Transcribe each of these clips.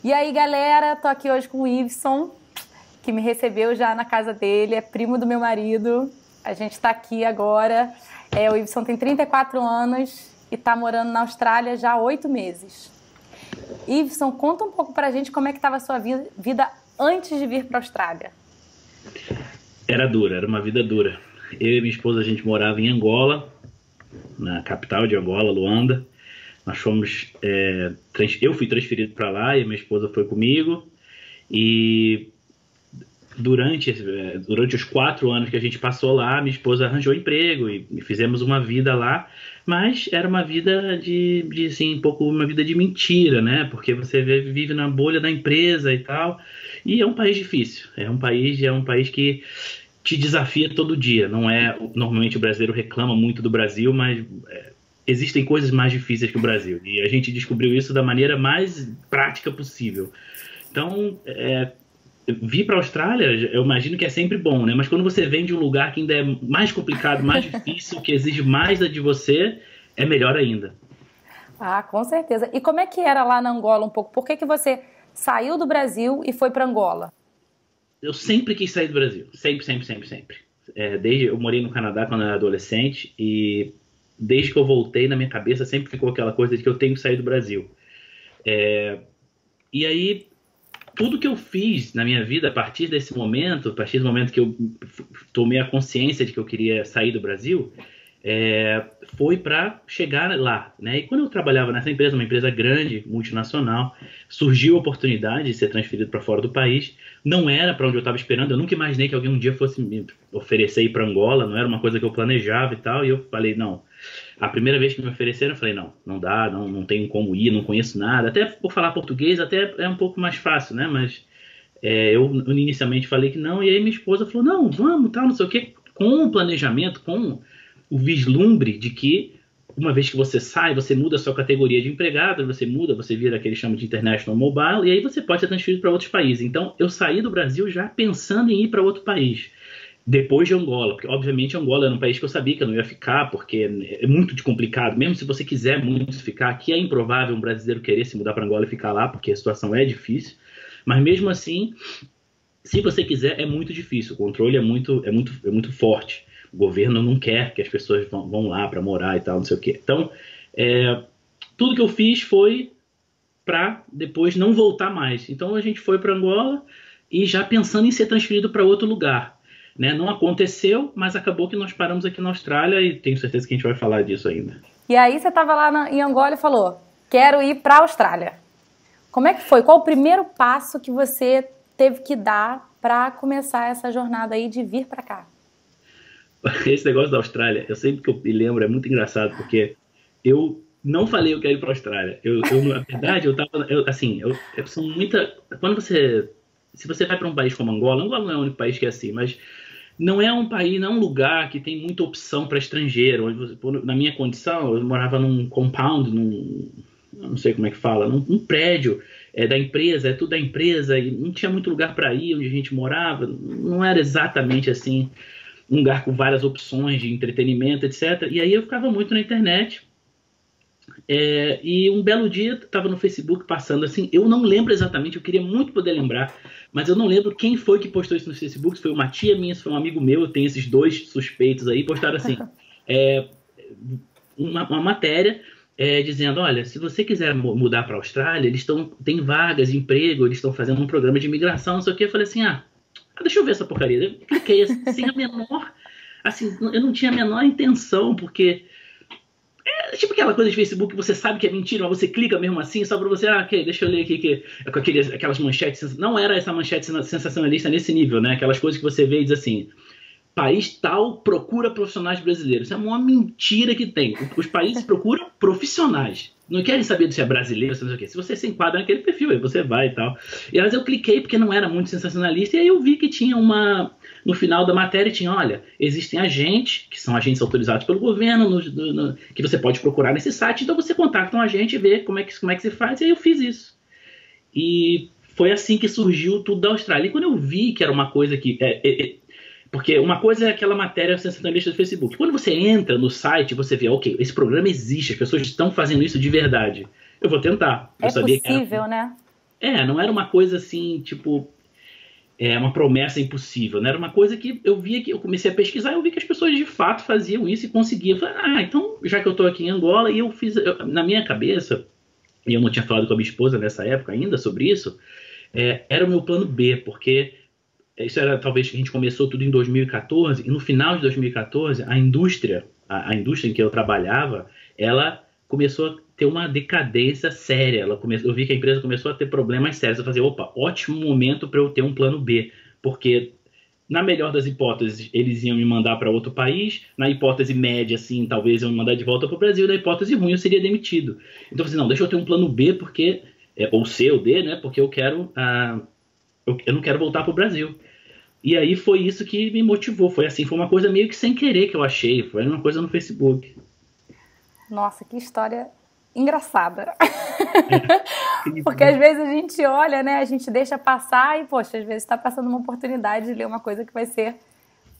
E aí, galera, tô aqui hoje com o Iveson, que me recebeu já na casa dele, é primo do meu marido. A gente tá aqui agora. O Iveson tem 34 anos e tá morando na Austrália já há 8 meses. Iveson, conta um pouco pra gente como é que estava a sua vida antes de vir pra Austrália. Era dura, era uma vida dura. Eu e minha esposa, a gente morava em Angola, na capital de Angola, Luanda. Nós fomos, eu fui transferido para lá e minha esposa foi comigo. E durante os 4 anos que a gente passou lá, minha esposa arranjou emprego e fizemos uma vida lá. Mas era uma vida assim, um pouco uma vida de mentira, né? Porque você vive na bolha da empresa e tal. E é um país difícil. É um país que te desafia todo dia. Não é, normalmente o brasileiro reclama muito do Brasil, mas existem coisas mais difíceis que o Brasil. E a gente descobriu isso da maneira mais prática possível. Então, vir para a Austrália, eu imagino que é sempre bom, né? Mas quando você vem de um lugar que ainda é mais complicado, mais difícil, que exige mais de você, é melhor ainda. Ah, com certeza. E como é que era lá na Angola um pouco? Por que você saiu do Brasil e foi para Angola? Eu sempre quis sair do Brasil. Sempre, sempre, sempre, sempre. Eu morei no Canadá quando eu era adolescente e desde que eu voltei, na minha cabeça sempre ficou aquela coisa de que eu tenho que sair do Brasil. E aí, tudo que eu fiz na minha vida a partir do momento que eu tomei a consciência de que eu queria sair do Brasil, foi para chegar lá, né? E quando eu trabalhava nessa empresa, uma empresa grande, multinacional, surgiu a oportunidade de ser transferido para fora do país. Não era para onde eu estava esperando. Eu nunca imaginei que alguém um dia fosse me oferecer ir para Angola. Não era uma coisa que eu planejava e tal. E eu falei, não. A primeira vez que me ofereceram, eu falei, não dá, não tenho como ir, não conheço nada. Até por falar português, até é um pouco mais fácil, né? Mas eu inicialmente falei que não. E aí minha esposa falou, não, vamos, tal, não sei o quê. Com o planejamento, com o vislumbre de que uma vez que você sai, você muda a sua categoria de empregado, você vira aquele chama de International Mobile, e aí você pode ser transferido para outros países. Então, eu saí do Brasil já pensando em ir para outro país, depois de Angola, porque obviamente Angola era um país que eu sabia que eu não ia ficar, porque é muito complicado, mesmo se você quiser muito ficar, aqui é improvável um brasileiro querer se mudar para Angola e ficar lá, porque a situação é difícil, mas mesmo assim, se você quiser, é muito difícil, o controle é muito forte. O governo não quer que as pessoas vão lá para morar e tal, não sei o quê. Então, tudo que eu fiz foi para depois não voltar mais. Então, a gente foi para Angola e já pensando em ser transferido para outro lugar. Né? Não aconteceu, mas acabou que nós paramos aqui na Austrália e tenho certeza que a gente vai falar disso ainda. E aí você estava lá em Angola e falou, quero ir para a Austrália. Como é que foi? Qual o primeiro passo que você teve que dar para começar essa jornada aí de vir para cá? Esse negócio da Austrália, eu sempre que eu me lembro, é muito engraçado, porque eu não falei eu quero ir para a Austrália. Na verdade, são muita. Se você vai para um país como Angola não é o único país que é assim, mas não é um país, não é um lugar que tem muita opção para estrangeiro. Na minha condição, eu morava num compound, não sei como é que fala, num prédio da empresa, é tudo da empresa, e não tinha muito lugar para ir onde a gente morava, não era exatamente assim. Um lugar com várias opções de entretenimento, etc. E aí eu ficava muito na internet. E um belo dia, estava no Facebook passando assim, eu não lembro exatamente, eu queria muito poder lembrar, mas eu não lembro quem foi que postou isso no Facebook, se foi uma tia minha, se foi um amigo meu, eu tenho esses dois suspeitos aí, postaram assim, uma matéria dizendo, olha, se você quiser mudar para a Austrália, tem vagas de emprego, eles estão fazendo um programa de imigração, não sei o que, eu falei assim, deixa eu ver essa porcaria. Eu cliquei assim, eu não tinha a menor intenção, porque é tipo aquela coisa de Facebook que você sabe que é mentira, mas você clica mesmo assim, só pra você, ok, deixa eu ler aqui, com aquelas manchetes, não era essa manchete sensacionalista nesse nível, né? Aquelas coisas que você vê e diz assim, país tal procura profissionais brasileiros. Isso é uma mentira que tem. Os países procuram profissionais. Não querem saber se é brasileiro, se não sei o quê. Se você se enquadra naquele perfil, aí você vai e tal. E às vezes eu cliquei porque não era muito sensacionalista, e aí eu vi que tinha no final da matéria tinha, olha, existem agentes, que são agentes autorizados pelo governo, que você pode procurar nesse site, então você contacta um agente e vê como é que se faz, e aí eu fiz isso. E foi assim que surgiu tudo da Austrália. E quando eu vi que era uma coisa que... Porque uma coisa é aquela matéria sensacionalista do Facebook. Quando você entra no site, você vê, ok, esse programa existe, as pessoas estão fazendo isso de verdade. Eu vou tentar. É possível, né? Não era uma coisa assim, tipo, uma promessa impossível, né? Era uma coisa que eu via que eu comecei a pesquisar, eu vi que as pessoas de fato faziam isso e conseguiam. Eu falei, então, já que eu estou aqui em Angola, e na minha cabeça, e eu não tinha falado com a minha esposa nessa época ainda sobre isso, era o meu plano B, porque isso era talvez que a gente começou tudo em 2014, e no final de 2014, a indústria em que eu trabalhava, ela começou a ter uma decadência séria. Eu vi que a empresa começou a ter problemas sérios. Eu falei, opa, ótimo momento para eu ter um plano B, porque na melhor das hipóteses, eles iam me mandar para outro país, na hipótese média, assim, talvez iam me mandar de volta para o Brasil, na hipótese ruim, eu seria demitido. Então eu falei, não, deixa eu ter um plano B, porque, ou C ou D, né, porque eu não quero voltar para o Brasil. E aí foi isso que me motivou. Foi uma coisa meio que sem querer que eu achei. Foi uma coisa no Facebook. Nossa, que história engraçada. Porque às vezes a gente olha, né? A gente deixa passar e, poxa, às vezes está passando uma oportunidade de ler uma coisa que vai ser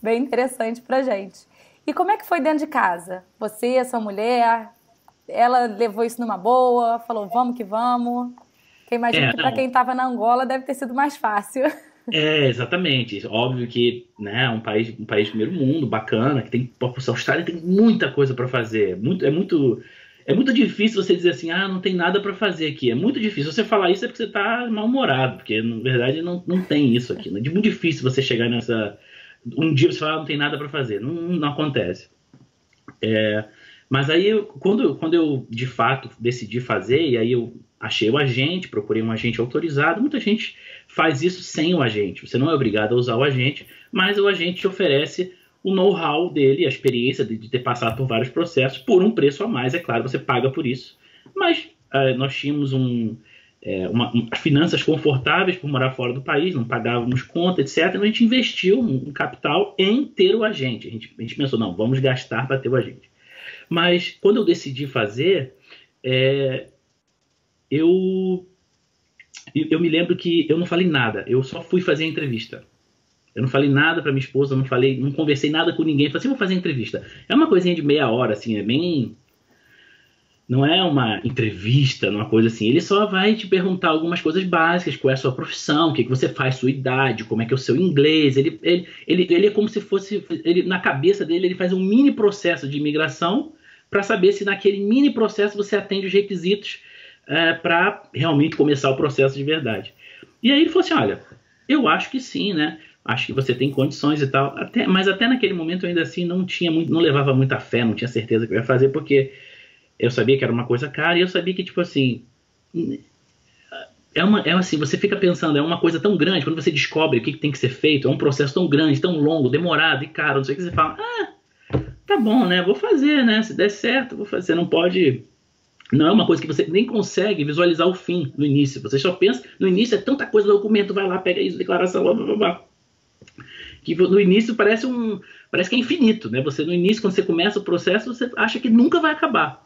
bem interessante pra gente. E como é que foi dentro de casa? Você, a sua mulher, ela levou isso numa boa? Falou, vamos que vamos? Porque imagino que para quem estava na Angola deve ter sido mais fácil. Exatamente. Óbvio que, né, um país de primeiro mundo, bacana, que tem, a Austrália tem muita coisa para fazer. É muito difícil você dizer assim, não tem nada para fazer aqui. É muito difícil. Você falar isso é porque você está mal-humorado, porque na verdade não tem isso aqui. É muito difícil você chegar um dia você falar, não tem nada para fazer. Não acontece. Mas aí, quando eu de fato decidi fazer, e aí eu achei o agente, procurei um agente autorizado. Muita gente faz isso sem o agente. Você não é obrigado a usar o agente, mas o agente te oferece o know-how dele, a experiência de ter passado por vários processos, por um preço a mais, é claro, você paga por isso. Mas nós tínhamos finanças confortáveis por morar fora do país, não pagávamos conta, etc. Então a gente investiu um capital em ter o agente. A gente pensou, não, vamos gastar para ter o agente. Mas quando eu decidi fazer, eu me lembro que eu não falei nada, eu só fui fazer a entrevista. Eu não falei nada para minha esposa, não conversei nada com ninguém. Falei assim, vou fazer a entrevista. É uma coisinha de meia hora, assim, não é uma entrevista, uma coisa assim. Ele só vai te perguntar algumas coisas básicas, qual é a sua profissão, o que você faz, sua idade, como é que é o seu inglês. Ele é como se fosse, na cabeça dele, ele faz um mini processo de imigração para saber se naquele mini processo você atende os requisitos para realmente começar o processo de verdade. E aí ele falou assim, olha, eu acho que sim, né? Acho que você tem condições e tal. Mas até naquele momento eu ainda assim não levava muita fé, não tinha certeza que eu ia fazer, porque eu sabia que era uma coisa cara e eu sabia que, tipo assim, assim, você fica pensando, é uma coisa tão grande, quando você descobre o que tem que ser feito, é um processo tão grande, tão longo, demorado e caro, não sei o que, você fala, tá bom, né? Vou fazer, né? Se der certo, vou fazer. Não é uma coisa que você nem consegue visualizar o fim no início. Você só pensa, no início é tanta coisa, documento, vai lá, pega isso, declaração, blá, blá, blá. Que no início parece que é infinito, né? No início, quando você começa o processo, você acha que nunca vai acabar.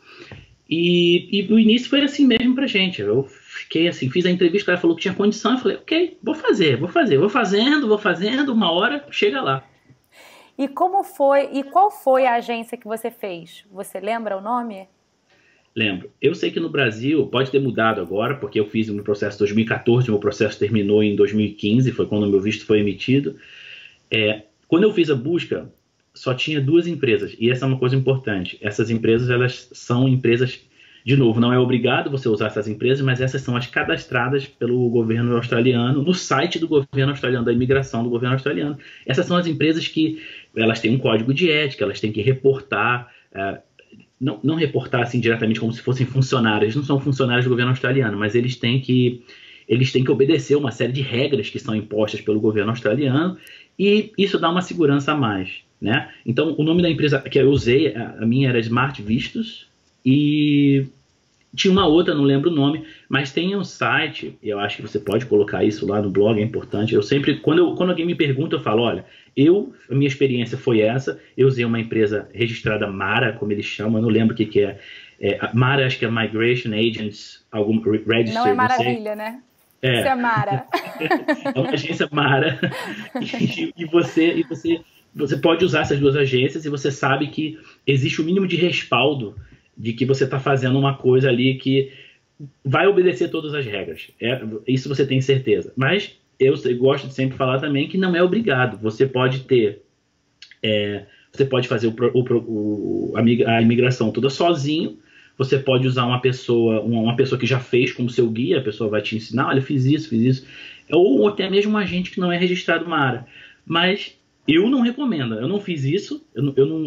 E no início foi assim mesmo pra gente. Eu fiquei assim, fiz a entrevista, o cara falou que tinha condição, eu falei, ok, vou fazendo, uma hora chega lá. E qual foi a agência que você fez? Você lembra o nome? Lembro. Eu sei que no Brasil, pode ter mudado agora, porque eu fiz o meu processo em 2014, meu processo terminou em 2015, foi quando o meu visto foi emitido. Quando eu fiz a busca, só tinha 2 empresas, e essa é uma coisa importante. Essas empresas, elas são empresas, de novo, não é obrigado você usar essas empresas, mas essas são as cadastradas pelo governo australiano, no site do governo australiano, da imigração do governo australiano. Essas são as empresas que elas têm um código de ética, elas têm que reportar, não reportar assim diretamente como se fossem funcionários, eles não são funcionários do governo australiano, mas eles têm que obedecer uma série de regras que são impostas pelo governo australiano, e isso dá uma segurança a mais, né? Então, o nome da empresa que eu usei, a minha era Smart Vistos, e tinha uma outra, não lembro o nome, mas tem um site, eu acho que você pode colocar isso lá no blog, é importante. Eu sempre, quando alguém me pergunta, eu falo, olha, a minha experiência foi essa, eu usei uma empresa registrada MARA, como eles chamam, eu não lembro o que é. MARA, acho que é Migration Agents, algum Register, não é maravilha, né? Isso é MARA. É uma agência MARA, e você pode usar essas 2 agências e você sabe que existe o mínimo de respaldo de que você está fazendo uma coisa ali que vai obedecer todas as regras. Isso você tem certeza. Mas eu gosto de sempre falar também que não é obrigado. Você pode ter... você pode fazer a imigração toda sozinho. Você pode usar uma pessoa que já fez como seu guia. A pessoa vai te ensinar, olha, fiz isso. Ou até mesmo um agente que não é registrado Mara. Mas eu não recomendo. Eu não fiz isso.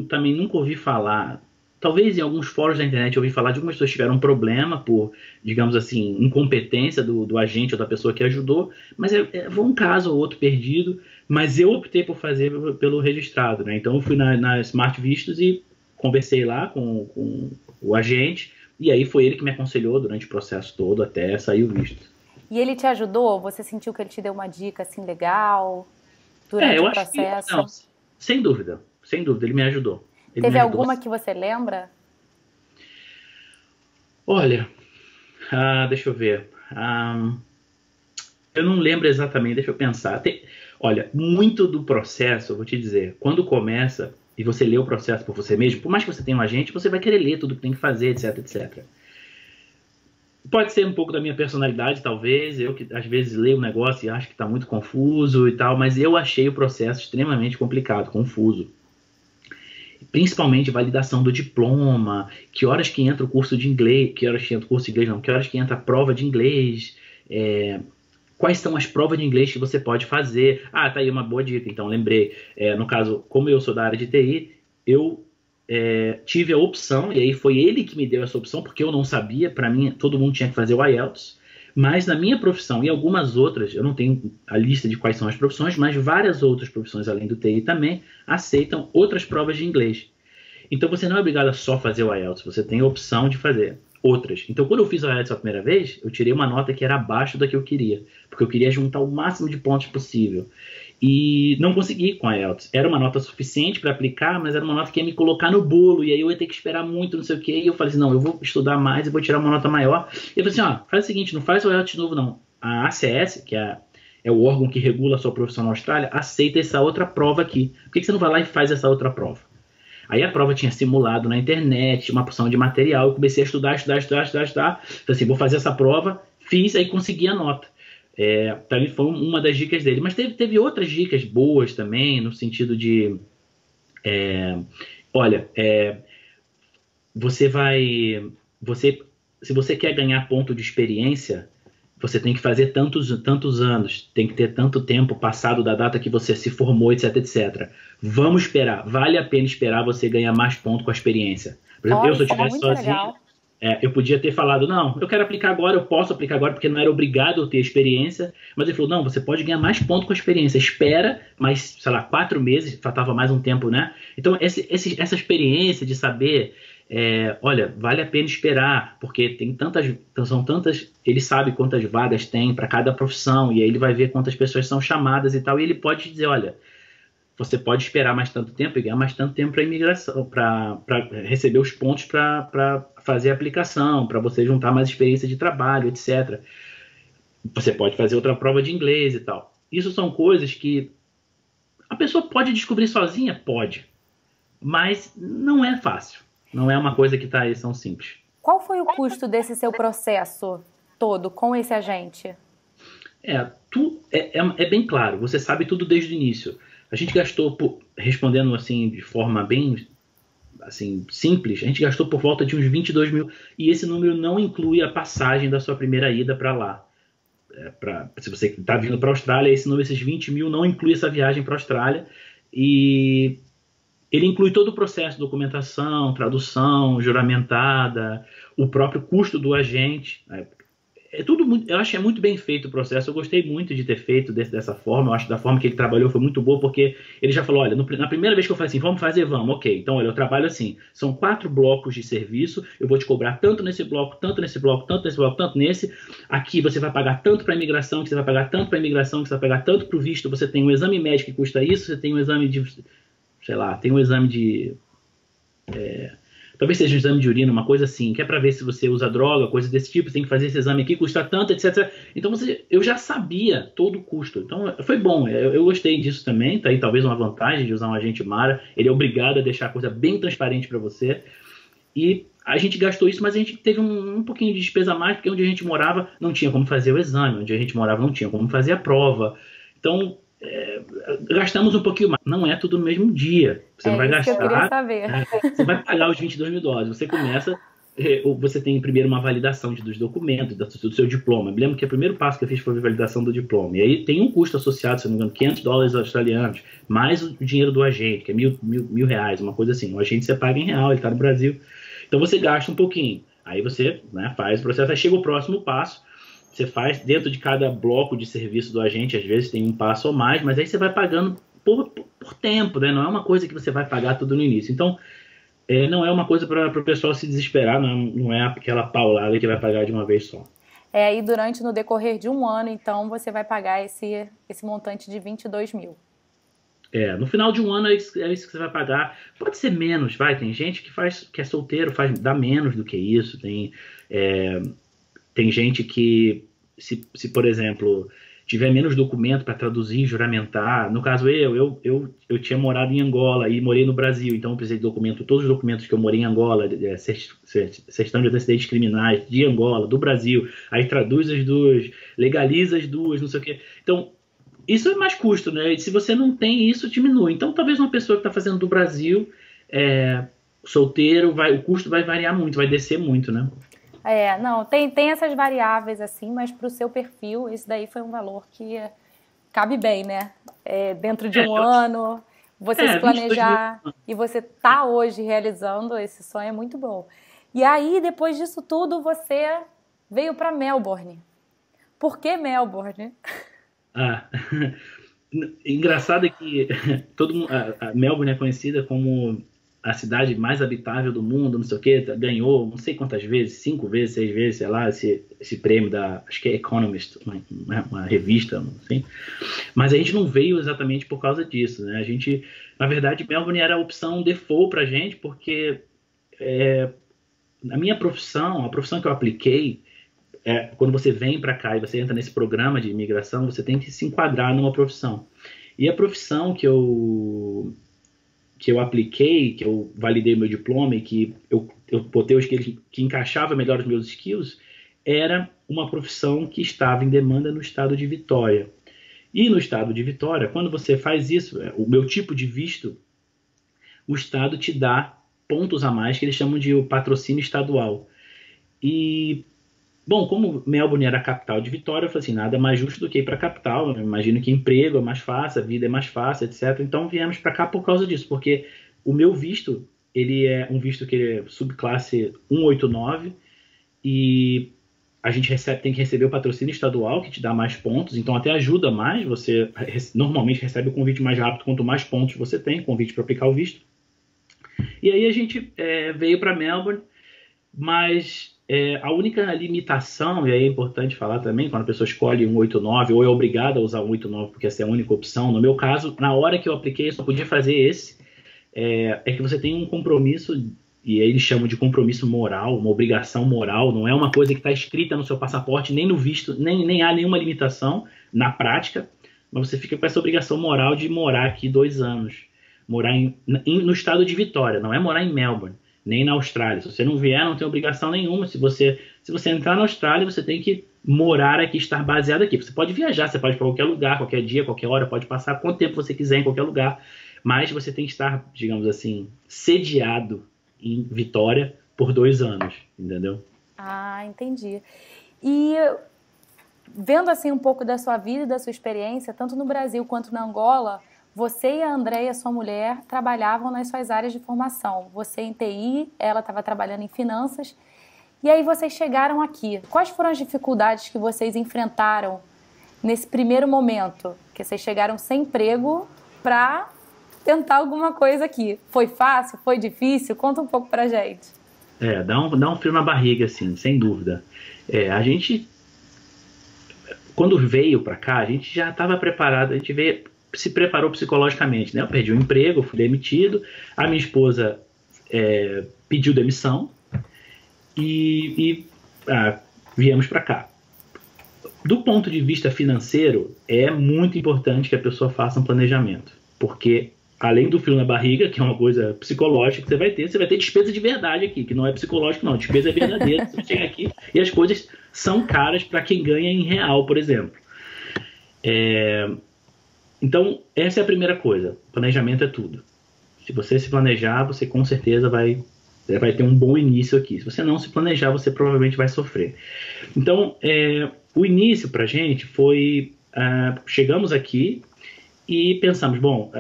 Também nunca ouvi falar. Talvez em alguns fóruns da internet eu ouvi falar de algumas pessoas que tiveram um problema por, digamos assim, incompetência do agente ou da pessoa que ajudou. Mas foi um caso ou outro perdido. Mas eu optei por fazer pelo registrado, né? Então eu fui na Smart Vistos e conversei lá com o agente. E aí foi ele que me aconselhou durante o processo todo até sair o visto. E ele te ajudou? Você sentiu que ele te deu uma dica assim legal durante o processo? Não, sem dúvida, ele me ajudou. Teve alguma que você lembra? Olha, deixa eu ver. Eu não lembro exatamente, deixa eu pensar. Olha, muito do processo, eu vou te dizer, quando começa e você lê o processo por você mesmo, por mais que você tenha um agente, você vai querer ler tudo que tem que fazer, etc, etc. Pode ser um pouco da minha personalidade, talvez. Eu que às vezes leio um negócio e acho que está muito confuso e tal, mas eu achei o processo extremamente complicado, confuso. Principalmente validação do diploma, que horas que entra o curso de inglês, que horas que entra a prova de inglês, quais são as provas de inglês que você pode fazer. Tá aí uma boa dica, então, lembrei. No caso, como eu sou da área de TI, eu tive a opção, e aí foi ele que me deu essa opção, porque eu não sabia, para mim todo mundo tinha que fazer o IELTS, mas na minha profissão e algumas outras, eu não tenho a lista de quais são as profissões, mas várias outras profissões além do TI também aceitam outras provas de inglês. Então você não é obrigado a só fazer o IELTS, você tem a opção de fazer outras. Então quando eu fiz o IELTS a primeira vez, eu tirei uma nota que era abaixo da que eu queria, porque eu queria juntar o máximo de pontos possível. E não consegui com a IELTS. Era uma nota suficiente para aplicar, mas era uma nota que ia me colocar no bolo, e aí eu ia ter que esperar muito, não sei o quê. E eu falei assim, não, eu vou estudar mais e vou tirar uma nota maior. E eu falei assim, faz o seguinte, não faz o IELTS de novo, não. A ACS, que é o órgão que regula a sua profissão na Austrália, aceita essa outra prova aqui. Por que você não vai lá e faz essa outra prova? Aí a prova tinha simulado na internet, uma porção de material. Eu comecei a estudar. Falei assim, vou fazer essa prova. Fiz, aí consegui a nota. Também foi uma das dicas dele, mas teve outras dicas boas também, no sentido de se você quer ganhar ponto de experiência, você tem que fazer tantos anos, tem que ter tanto tempo passado da data que você se formou, etc, etc. Vamos esperar, vale a pena esperar você ganhar mais pontos com a experiência. Por exemplo, se eu estivesse sozinho, eu podia ter falado, não, eu quero aplicar agora, eu posso aplicar agora, porque não era obrigado eu ter experiência, mas ele falou, não, você pode ganhar mais pontos com a experiência, espera mais, 4 meses, faltava mais um tempo, né? Então, essa experiência de saber, olha, vale a pena esperar, porque são tantas, ele sabe quantas vagas tem para cada profissão, e aí ele vai ver quantas pessoas são chamadas e tal, e ele pode dizer, olha, você pode esperar mais tanto tempo e ganhar mais tanto tempo para imigração, para receber os pontos para fazer a aplicação, para você juntar mais experiência de trabalho, etc. Você pode fazer outra prova de inglês e tal. Isso são coisas que a pessoa pode descobrir sozinha? Pode. Mas não é fácil. Não é uma coisa que está aí tão simples. Qual foi o custo desse seu processo todo com esse agente? É bem claro. Você sabe tudo desde o início. A gente gastou, respondendo assim de forma bem assim, simples, a gente gastou por volta de uns 22 mil. E esse número não inclui a passagem da sua primeira ida para lá. Se você está vindo para a Austrália, esses 20 mil não inclui essa viagem para a Austrália. E ele inclui todo o processo, documentação, tradução, juramentada, o próprio custo do agente. Eu acho que é muito bem feito o processo. Eu gostei muito de ter feito dessa forma. Eu acho que da forma que ele trabalhou foi muito boa, porque ele já falou, olha, na primeira vez que eu falei assim, vamos fazer, vamos, ok. Então, olha, eu trabalho assim, são 4 blocos de serviço, eu vou te cobrar tanto nesse bloco, tanto nesse bloco, tanto nesse bloco, tanto nesse. Aqui você vai pagar tanto para a imigração, que você vai pagar tanto para a imigração, que você vai pagar tanto para o visto. Você tem um exame médico que custa isso, você tem um exame de, talvez seja um exame de urina, uma coisa assim, que é para ver se você usa droga, coisa desse tipo, você tem que fazer esse exame aqui, custa tanto, etc. Então eu já sabia todo o custo. Então foi bom, eu gostei disso também, tá aí talvez uma vantagem de usar um agente Mara, ele é obrigado a deixar a coisa bem transparente para você. E a gente gastou isso, mas a gente teve um pouquinho de despesa a mais, porque onde a gente morava não tinha como fazer o exame, onde a gente morava não tinha como fazer a prova. Então, gastamos um pouquinho mais. Não é tudo no mesmo dia. Você não vai gastar. Que eu queria saber. Você vai pagar os 22 mil dólares. Você começa. Você tem primeiro uma validação dos documentos, do seu diploma. Me lembro que o primeiro passo que eu fiz foi a validação do diploma. E aí tem um custo associado, se não me engano, 500 dólares australianos, mais o dinheiro do agente, que é mil reais, uma coisa assim. O agente você paga em real, ele está no Brasil. Então você gasta um pouquinho. Aí você, né, faz o processo, aí chega o próximo passo. Você faz dentro de cada bloco de serviço do agente, às vezes tem um passo ou mais, mas aí você vai pagando por tempo, né? Não é uma coisa que você vai pagar tudo no início. Então, não é uma coisa para o pessoal se desesperar, não é aquela paulada que vai pagar de uma vez só. E no decorrer de um ano, então, você vai pagar esse montante de 22 mil. No final de um ano é isso que você vai pagar. Pode ser menos, tem gente que é solteiro, dá menos do que isso. Tem gente que, se por exemplo, tiver menos documento para traduzir, juramentar. No caso, eu tinha morado em Angola e morei no Brasil, então eu precisei de todos os documentos que eu morei em Angola, certidão de antecedentes criminais de Angola, do Brasil, aí traduz as duas, legaliza as duas, não sei o quê. Então, isso é mais custo, né? E se você não tem isso, diminui. Então, talvez uma pessoa que está fazendo do Brasil, solteiro, o custo vai variar muito, vai descer muito, né? Tem essas variáveis assim, mas para o seu perfil, esse daí foi um valor que cabe bem, né? Dentro de um ano, você se planejar e você tá hoje realizando esse sonho é muito bom. E aí, depois disso tudo, você veio para Melbourne. Por que Melbourne? Engraçado é que a Melbourne é conhecida como a cidade mais habitável do mundo, não sei o que, ganhou não sei quantas vezes, 5 vezes, 6 vezes, sei lá, esse prêmio acho que é Economist, uma revista, não sei. Mas a gente não veio exatamente por causa disso, né? A gente, na verdade, Melbourne era a opção default pra gente, porque a minha profissão, a profissão que eu apliquei, quando você vem para cá e você entra nesse programa de imigração, você tem que se enquadrar numa profissão. E a profissão que eu apliquei, que eu validei meu diploma e que eu botei os que encaixava melhor os meus skills, era uma profissão que estava em demanda no estado de Vitória. E no estado de Vitória, quando você faz isso, o meu tipo de visto, o estado te dá pontos a mais, que eles chamam de patrocínio estadual. E, bom, como Melbourne era a capital de Vitória, eu falei assim, nada mais justo do que ir para a capital. Eu imagino que emprego é mais fácil, a vida é mais fácil, etc. Então viemos para cá por causa disso, porque o meu visto, ele é um visto que é subclasse 189 e a gente tem que receber o patrocínio estadual, que te dá mais pontos, então até ajuda mais, você normalmente recebe o convite mais rápido quanto mais pontos você tem, convite para aplicar o visto. E aí a gente veio para Melbourne, mas a única limitação, e aí é importante falar também, quando a pessoa escolhe 189 ou é obrigada a usar 189 porque essa é a única opção, no meu caso, na hora que eu apliquei, eu só podia fazer esse, que você tem um compromisso, e aí eles chamam de compromisso moral, uma obrigação moral, não é uma coisa que está escrita no seu passaporte, nem no visto, nem há nenhuma limitação na prática, mas você fica com essa obrigação moral de morar aqui 2 anos, morar no estado de Vitória, não é morar em Melbourne, nem na Austrália. Se você não vier, não tem obrigação nenhuma. Se você entrar na Austrália, você tem que morar aqui, estar baseado aqui. Você pode viajar, você pode ir para qualquer lugar, qualquer dia, qualquer hora, pode passar quanto tempo você quiser em qualquer lugar, mas você tem que estar, digamos assim, sediado em Vitória por 2 anos, entendeu? Entendi. E vendo assim um pouco da sua vida e da sua experiência, tanto no Brasil quanto na Angola, você e a Andréia, sua mulher, trabalhavam nas suas áreas de formação. Você em TI, ela estava trabalhando em finanças. E aí vocês chegaram aqui. Quais foram as dificuldades que vocês enfrentaram nesse primeiro momento? Que vocês chegaram sem emprego para tentar alguma coisa aqui. Foi fácil? Foi difícil? Conta um pouco pra gente. Dá um frio na barriga, assim, sem dúvida. A gente, quando veio para cá, a gente já estava preparado, a gente se preparou psicologicamente, né? Eu perdi o emprego, fui demitido, a minha esposa pediu demissão e viemos para cá. Do ponto de vista financeiro, é muito importante que a pessoa faça um planejamento, porque além do frio na barriga, que é uma coisa psicológica que você vai ter despesa de verdade aqui, que não é psicológico não, despesa é verdadeira. Você chega aqui e as coisas são caras para quem ganha em real, por exemplo. Então, essa é a primeira coisa. Planejamento é tudo. Se você se planejar, você com certeza vai ter um bom início aqui. Se você não se planejar, você provavelmente vai sofrer. Então, o início pra gente foi... chegamos aqui e pensamos, bom,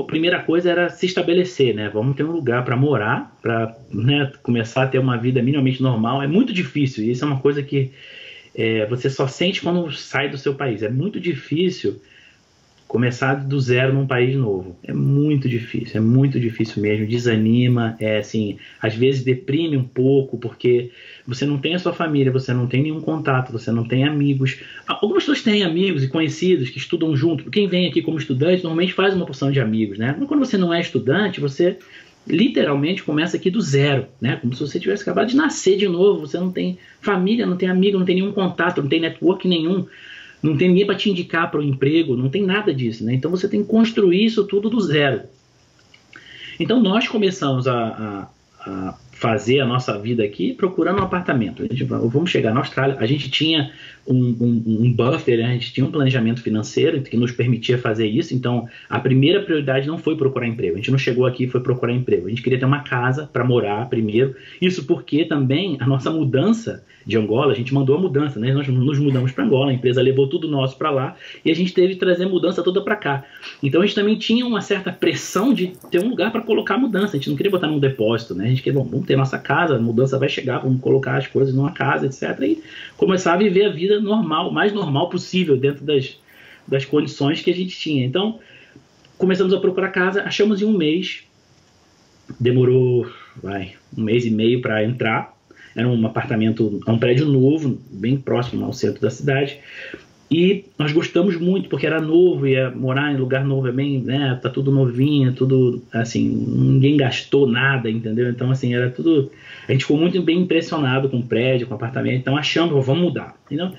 primeira coisa era se estabelecer, né? Vamos ter um lugar para morar, para, né, começar a ter uma vida minimamente normal. É muito difícil, e isso é uma coisa que você só sente quando sai do seu país. É muito difícil começar do zero num país novo. É muito difícil mesmo, desanima, assim, às vezes deprime um pouco, porque você não tem a sua família, você não tem nenhum contato, você não tem amigos. Algumas pessoas têm amigos e conhecidos que estudam junto. Quem vem aqui como estudante normalmente faz uma porção de amigos, né? Mas quando você não é estudante, você literalmente começa aqui do zero, né? Como se você tivesse acabado de nascer de novo. Você não tem família, não tem amigo, não tem nenhum contato, não tem network nenhum. Não tem ninguém para te indicar para o emprego, não tem nada disso, né? Então você tem que construir isso tudo do zero. Então nós começamos a fazer a nossa vida aqui procurando um apartamento. Vamos chegar na Austrália. A gente tinha um buffer, né? A gente tinha um planejamento financeiro que nos permitia fazer isso. Então a primeira prioridade não foi procurar emprego. A gente não chegou aqui e foi procurar emprego. A gente queria ter uma casa para morar primeiro. Isso porque também a nossa mudança de Angola, a gente mandou a mudança, né? Nós nos mudamos para Angola, a empresa levou tudo nosso para lá e a gente teve que trazer a mudança toda para cá. Então a gente também tinha uma certa pressão de ter um lugar para colocar a mudança. A gente não queria botar num depósito, né? A gente queria, vamos ter nossa casa, a mudança vai chegar, vamos colocar as coisas numa casa, etc. E começar a viver a vida normal, mais normal possível dentro das condições que a gente tinha. Então começamos a procurar casa, achamos em um mês, demorou 1 mês e meio para entrar. Era um apartamento, um prédio novo, bem próximo ao centro da cidade. E nós gostamos muito, porque era novo, ia morar em lugar novo, né? Tá tudo novinho, tudo, assim, ninguém gastou nada, entendeu? Então, assim, era tudo... A gente ficou muito bem impressionado com o prédio, com o apartamento, então achamos, vamos mudar. Então,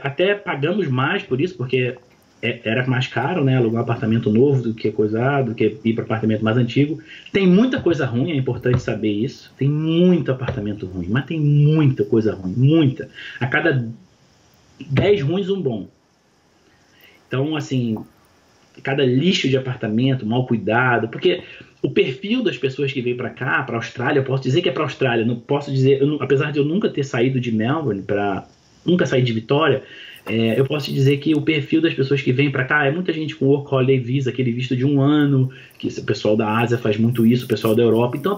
até pagamos mais por isso, porque era mais caro, né, alugar um apartamento novo do que ir para apartamento mais antigo. Tem muita coisa ruim, é importante saber isso. Tem muito apartamento ruim, mas tem muita coisa ruim, muita. A cada 10 ruins, um bom. Então, assim, cada lixo de apartamento, mal cuidado, porque o perfil das pessoas que vêm para cá, para a Austrália, eu posso dizer que é para a Austrália, não posso dizer, apesar de eu nunca ter saído de Melbourne, nunca saí de Vitória, eu posso te dizer que o perfil das pessoas que vêm para cá é muita gente com Work Holiday Visa, aquele visto de 1 ano, que o pessoal da Ásia faz muito isso, o pessoal da Europa. Então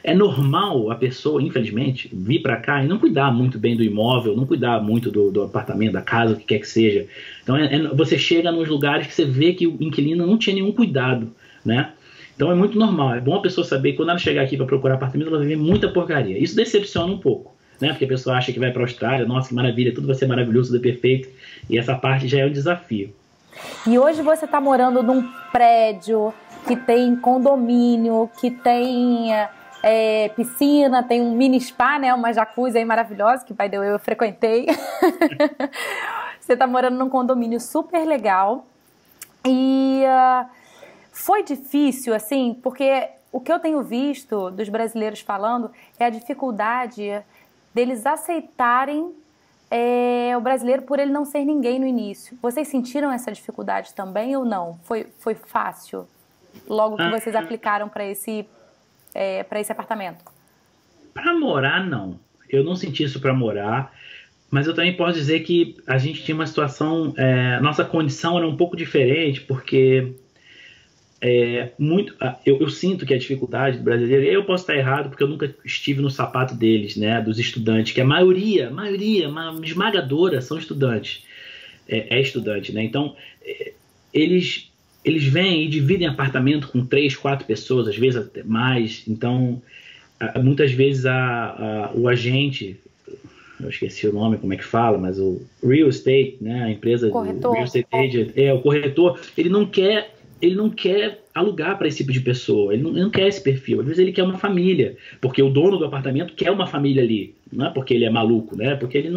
é normal a pessoa, infelizmente, vir para cá e não cuidar muito bem do imóvel, não cuidar muito do apartamento, da casa, o que quer que seja. Então você chega nos lugares que você vê que o inquilino não tinha nenhum cuidado, né? Então é muito normal, é bom a pessoa saber que quando ela chegar aqui para procurar apartamento, ela vai ver muita porcaria. Isso decepciona um pouco, né? Porque a pessoa acha que vai para a Austrália, nossa, que maravilha, tudo vai ser maravilhoso, tudo é perfeito, e essa parte já é um desafio. E hoje você está morando num prédio que tem condomínio, que tem piscina, tem um mini spa, né? Uma jacuzzi aí maravilhosa, que by the way eu frequentei. Você está morando num condomínio super legal. E foi difícil, assim, porque o que eu tenho visto dos brasileiros falando é a dificuldade deles aceitarem o brasileiro por ele não ser ninguém no início. Vocês sentiram essa dificuldade também ou não? Foi fácil logo que vocês aplicaram para esse apartamento? Para morar, não. Eu não senti isso para morar, mas eu também posso dizer que a gente tinha uma situação, nossa condição era um pouco diferente, porque eu sinto que a dificuldade do brasileiro, eu posso estar errado porque eu nunca estive no sapato deles, né, dos estudantes, que a maioria, uma esmagadora são estudantes, estudante, né, então eles vêm e dividem apartamento com 3, 4 pessoas, às vezes até mais, então muitas vezes o agente, eu esqueci o nome, como é que fala, mas o real estate, né, a empresa do real estate agent, o corretor, ele não quer alugar para esse tipo de pessoa, ele não quer esse perfil, às vezes ele quer uma família, porque o dono do apartamento quer uma família ali, não é porque ele é maluco, né? Porque ele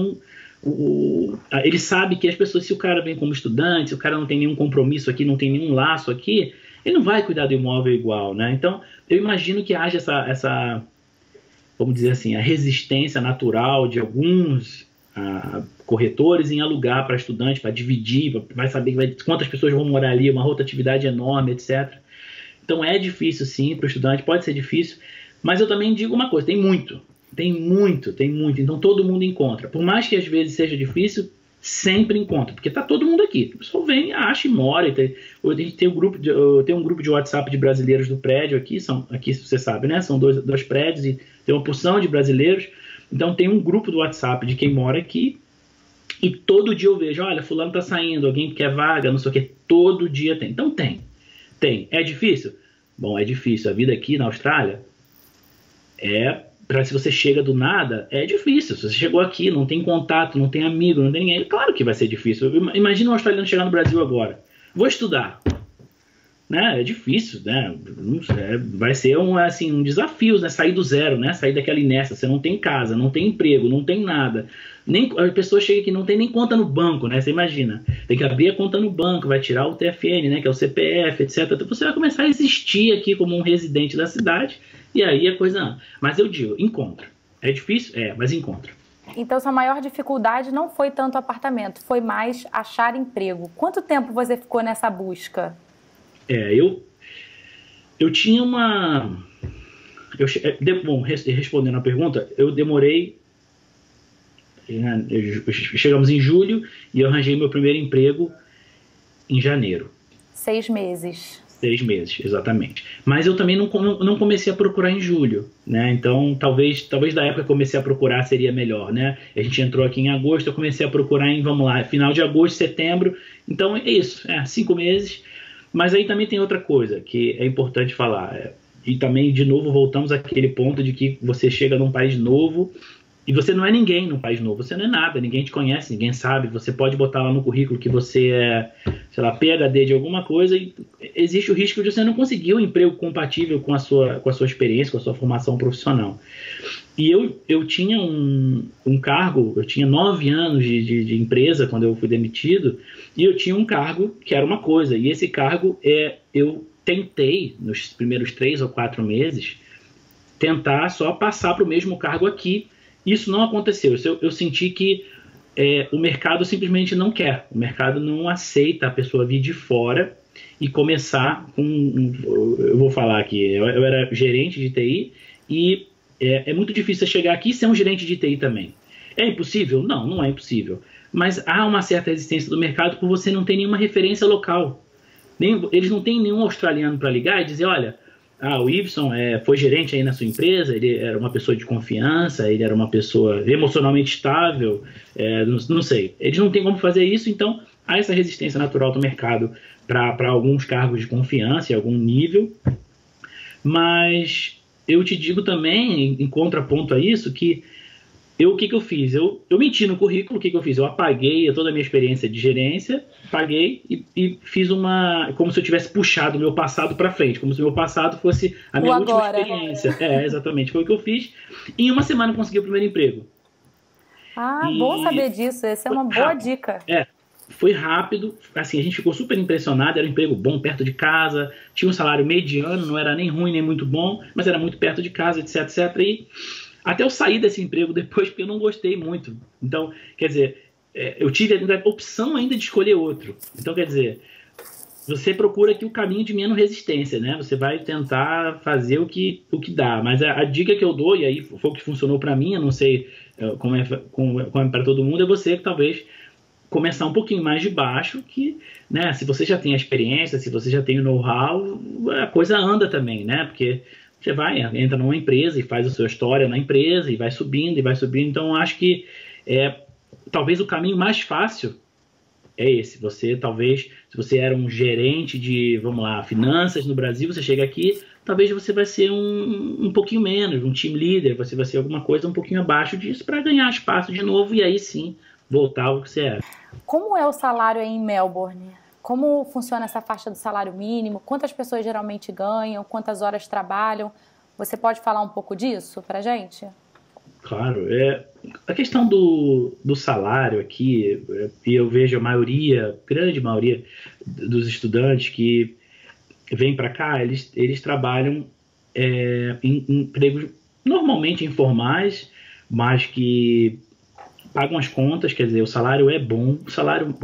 ele sabe que as pessoas, se o cara vem como estudante, se o cara não tem nenhum compromisso aqui, não tem nenhum laço aqui, ele não vai cuidar do imóvel igual, né? Então, eu imagino que haja essa vamos dizer assim, a resistência natural de alguns corretores em alugar para estudante, para dividir, vai saber quantas pessoas vão morar ali, uma rotatividade enorme, etc. Então é difícil sim para o estudante, pode ser difícil, mas eu também digo uma coisa, tem muito. Então todo mundo encontra. Por mais que às vezes seja difícil, sempre encontra, porque tá todo mundo aqui. O pessoal vem, acha e mora. A gente tem um grupo de WhatsApp de brasileiros do prédio aqui, aqui você sabe, né? São dois prédios e tem uma porção de brasileiros. Então tem um grupo do WhatsApp de quem mora aqui e todo dia eu vejo, olha, fulano tá saindo, alguém quer vaga, não sei o que, todo dia tem. Então tem. É difícil? Bom, é difícil. A vida aqui na Austrália se você chega do nada, é difícil. Se você chegou aqui, não tem contato, não tem amigo, não tem ninguém, claro que vai ser difícil. Imagina um australiano chegar no Brasil agora. Vou estudar. Né? É difícil, né? Vai ser um desafio, né? Sair do zero, né? Sair daquela inércia. Você não tem casa, não tem emprego, não tem nada. A pessoa chega aqui, não tem nem conta no banco, né? Você imagina. Tem que abrir a conta no banco, vai tirar o TFN, né? Que é o CPF, etc. Então você vai começar a existir aqui como um residente da cidade. E aí a coisa... Mas eu digo, encontra. É difícil? Mas encontra. Então sua maior dificuldade não foi tanto o apartamento, foi mais achar emprego. Quanto tempo você ficou nessa busca? Eu tinha uma... Bom, respondendo a pergunta, eu demorei... Chegamos em julho e eu arranjei meu primeiro emprego em janeiro. 6 meses. 6 meses, exatamente. Mas eu também não comecei a procurar em julho, né? Então, talvez da época que eu comecei a procurar seria melhor, né? A gente entrou aqui em agosto, eu comecei a procurar final de agosto, setembro. Então, é isso, 5 meses. Mas aí também tem outra coisa que é importante falar. E também, de novo, voltamos àquele ponto de que você chega num país novo e você não é ninguém num país novo, você não é nada, ninguém te conhece, ninguém sabe, você pode botar lá no currículo que você é, sei lá, PhD de alguma coisa e existe o risco de você não conseguir um emprego compatível com a sua experiência, com a sua formação profissional. E eu tinha um cargo, eu tinha 9 anos de empresa quando eu fui demitido, e eu tinha um cargo que era uma coisa, e esse cargo eu tentei, nos primeiros 3 ou 4 meses, tentar só passar para o mesmo cargo aqui. Isso não aconteceu. Eu senti que o mercado simplesmente não quer. O mercado não aceita a pessoa vir de fora e começar com... Eu vou falar aqui, eu era gerente de TI e é muito difícil você chegar aqui e ser um gerente de TI também. É impossível? Não, não é impossível. Mas há uma certa resistência do mercado por você não ter nenhuma referência local. Eles não têm nenhum australiano para ligar e dizer, olha... o Iveson foi gerente aí na sua empresa, ele era uma pessoa de confiança, ele era uma pessoa emocionalmente estável, não sei. Eles não têm como fazer isso, então há essa resistência natural do mercado para alguns cargos de confiança em algum nível. Mas eu te digo também, em contraponto a isso, que o que eu fiz? Eu menti no currículo, o que eu fiz? Eu apaguei toda a minha experiência de gerência, paguei e fiz como se eu tivesse puxado o meu passado para frente, como se o meu passado fosse a minha última experiência. Exatamente, foi o que eu fiz. E em uma semana eu consegui o primeiro emprego. Bom saber disso, essa é uma boa dica. Foi rápido, assim, a gente ficou super impressionado, era um emprego bom, perto de casa, tinha um salário mediano, não era nem ruim nem muito bom, mas era muito perto de casa, etc, etc. E até eu sair desse emprego depois, porque eu não gostei muito. Então, quer dizer, eu tive a opção ainda de escolher outro. Então, quer dizer, você procura aqui o caminho de menos resistência, né? Você vai tentar fazer o que dá. Mas a dica que eu dou, e aí foi o que funcionou para mim, eu não sei como é para todo mundo, é você que talvez começar um pouquinho mais de baixo, que, né, se você já tem a experiência, se você já tem o know-how, a coisa anda também, né? Porque você entra numa empresa e faz a sua história na empresa e vai subindo. Então, eu acho que talvez o caminho mais fácil é esse. Talvez, se você era um gerente de, vamos lá, finanças no Brasil, você chega aqui, talvez você vai ser um pouquinho menos, um team leader, você vai ser alguma coisa um pouquinho abaixo disso para ganhar espaço de novo e aí sim voltar ao que você era. Como é o salário aí em Melbourne? Como funciona essa faixa do salário mínimo? Quantas pessoas geralmente ganham? Quantas horas trabalham? Você pode falar um pouco disso pra gente? claro. A questão do salário aqui, e eu vejo a maioria, grande maioria dos estudantes que vêm para cá, eles trabalham em empregos normalmente informais, mas que pagam as contas, quer dizer, o salário é bom. O salário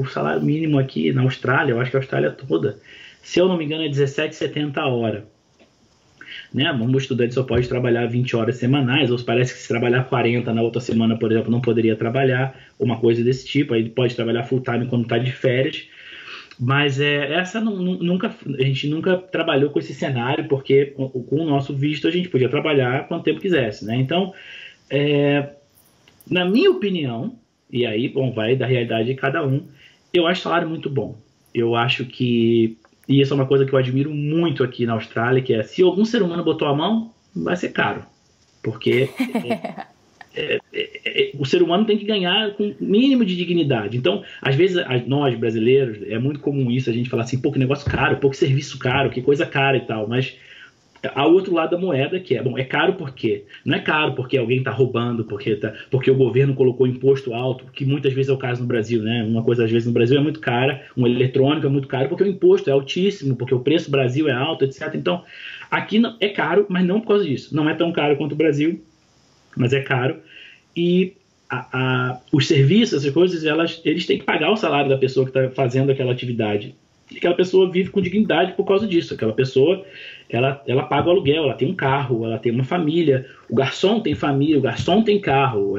mínimo aqui na Austrália, eu acho que a Austrália toda, se eu não me engano, é 17,70 a hora. Né? Um estudante só pode trabalhar 20 horas semanais, ou parece que se trabalhar 40 na outra semana, por exemplo, não poderia trabalhar, uma coisa desse tipo. Aí ele pode trabalhar full time quando está de férias. Mas a gente nunca trabalhou com esse cenário, porque com o nosso visto a gente podia trabalhar quanto tempo quisesse. Né? Então, na minha opinião, e aí, bom, vai da realidade de cada um, eu acho o salário muito bom. Eu acho que, e isso é uma coisa que eu admiro muito aqui na Austrália, que é, se algum ser humano botou a mão, vai ser caro. Porque o ser humano tem que ganhar com o mínimo de dignidade. Então, às vezes, nós brasileiros, é muito comum isso, a gente falar assim, pô, que negócio caro, pô, que serviço caro, que coisa cara e tal, mas há o outro lado da moeda, que é caro por quê? Não é caro porque alguém está roubando, porque o governo colocou imposto alto, que muitas vezes é o caso no Brasil, né? Uma coisa às vezes no Brasil é muito cara, um eletrônico é muito caro porque o imposto é altíssimo, porque o preço do Brasil é alto, etc. Então, aqui é caro, mas não por causa disso. Não é tão caro quanto o Brasil, mas é caro. E os serviços, essas coisas, eles têm que pagar o salário da pessoa que está fazendo aquela atividade. E aquela pessoa vive com dignidade por causa disso. Aquela pessoa, ela paga o aluguel, ela tem um carro, ela tem uma família. O garçom tem família, o garçom tem carro.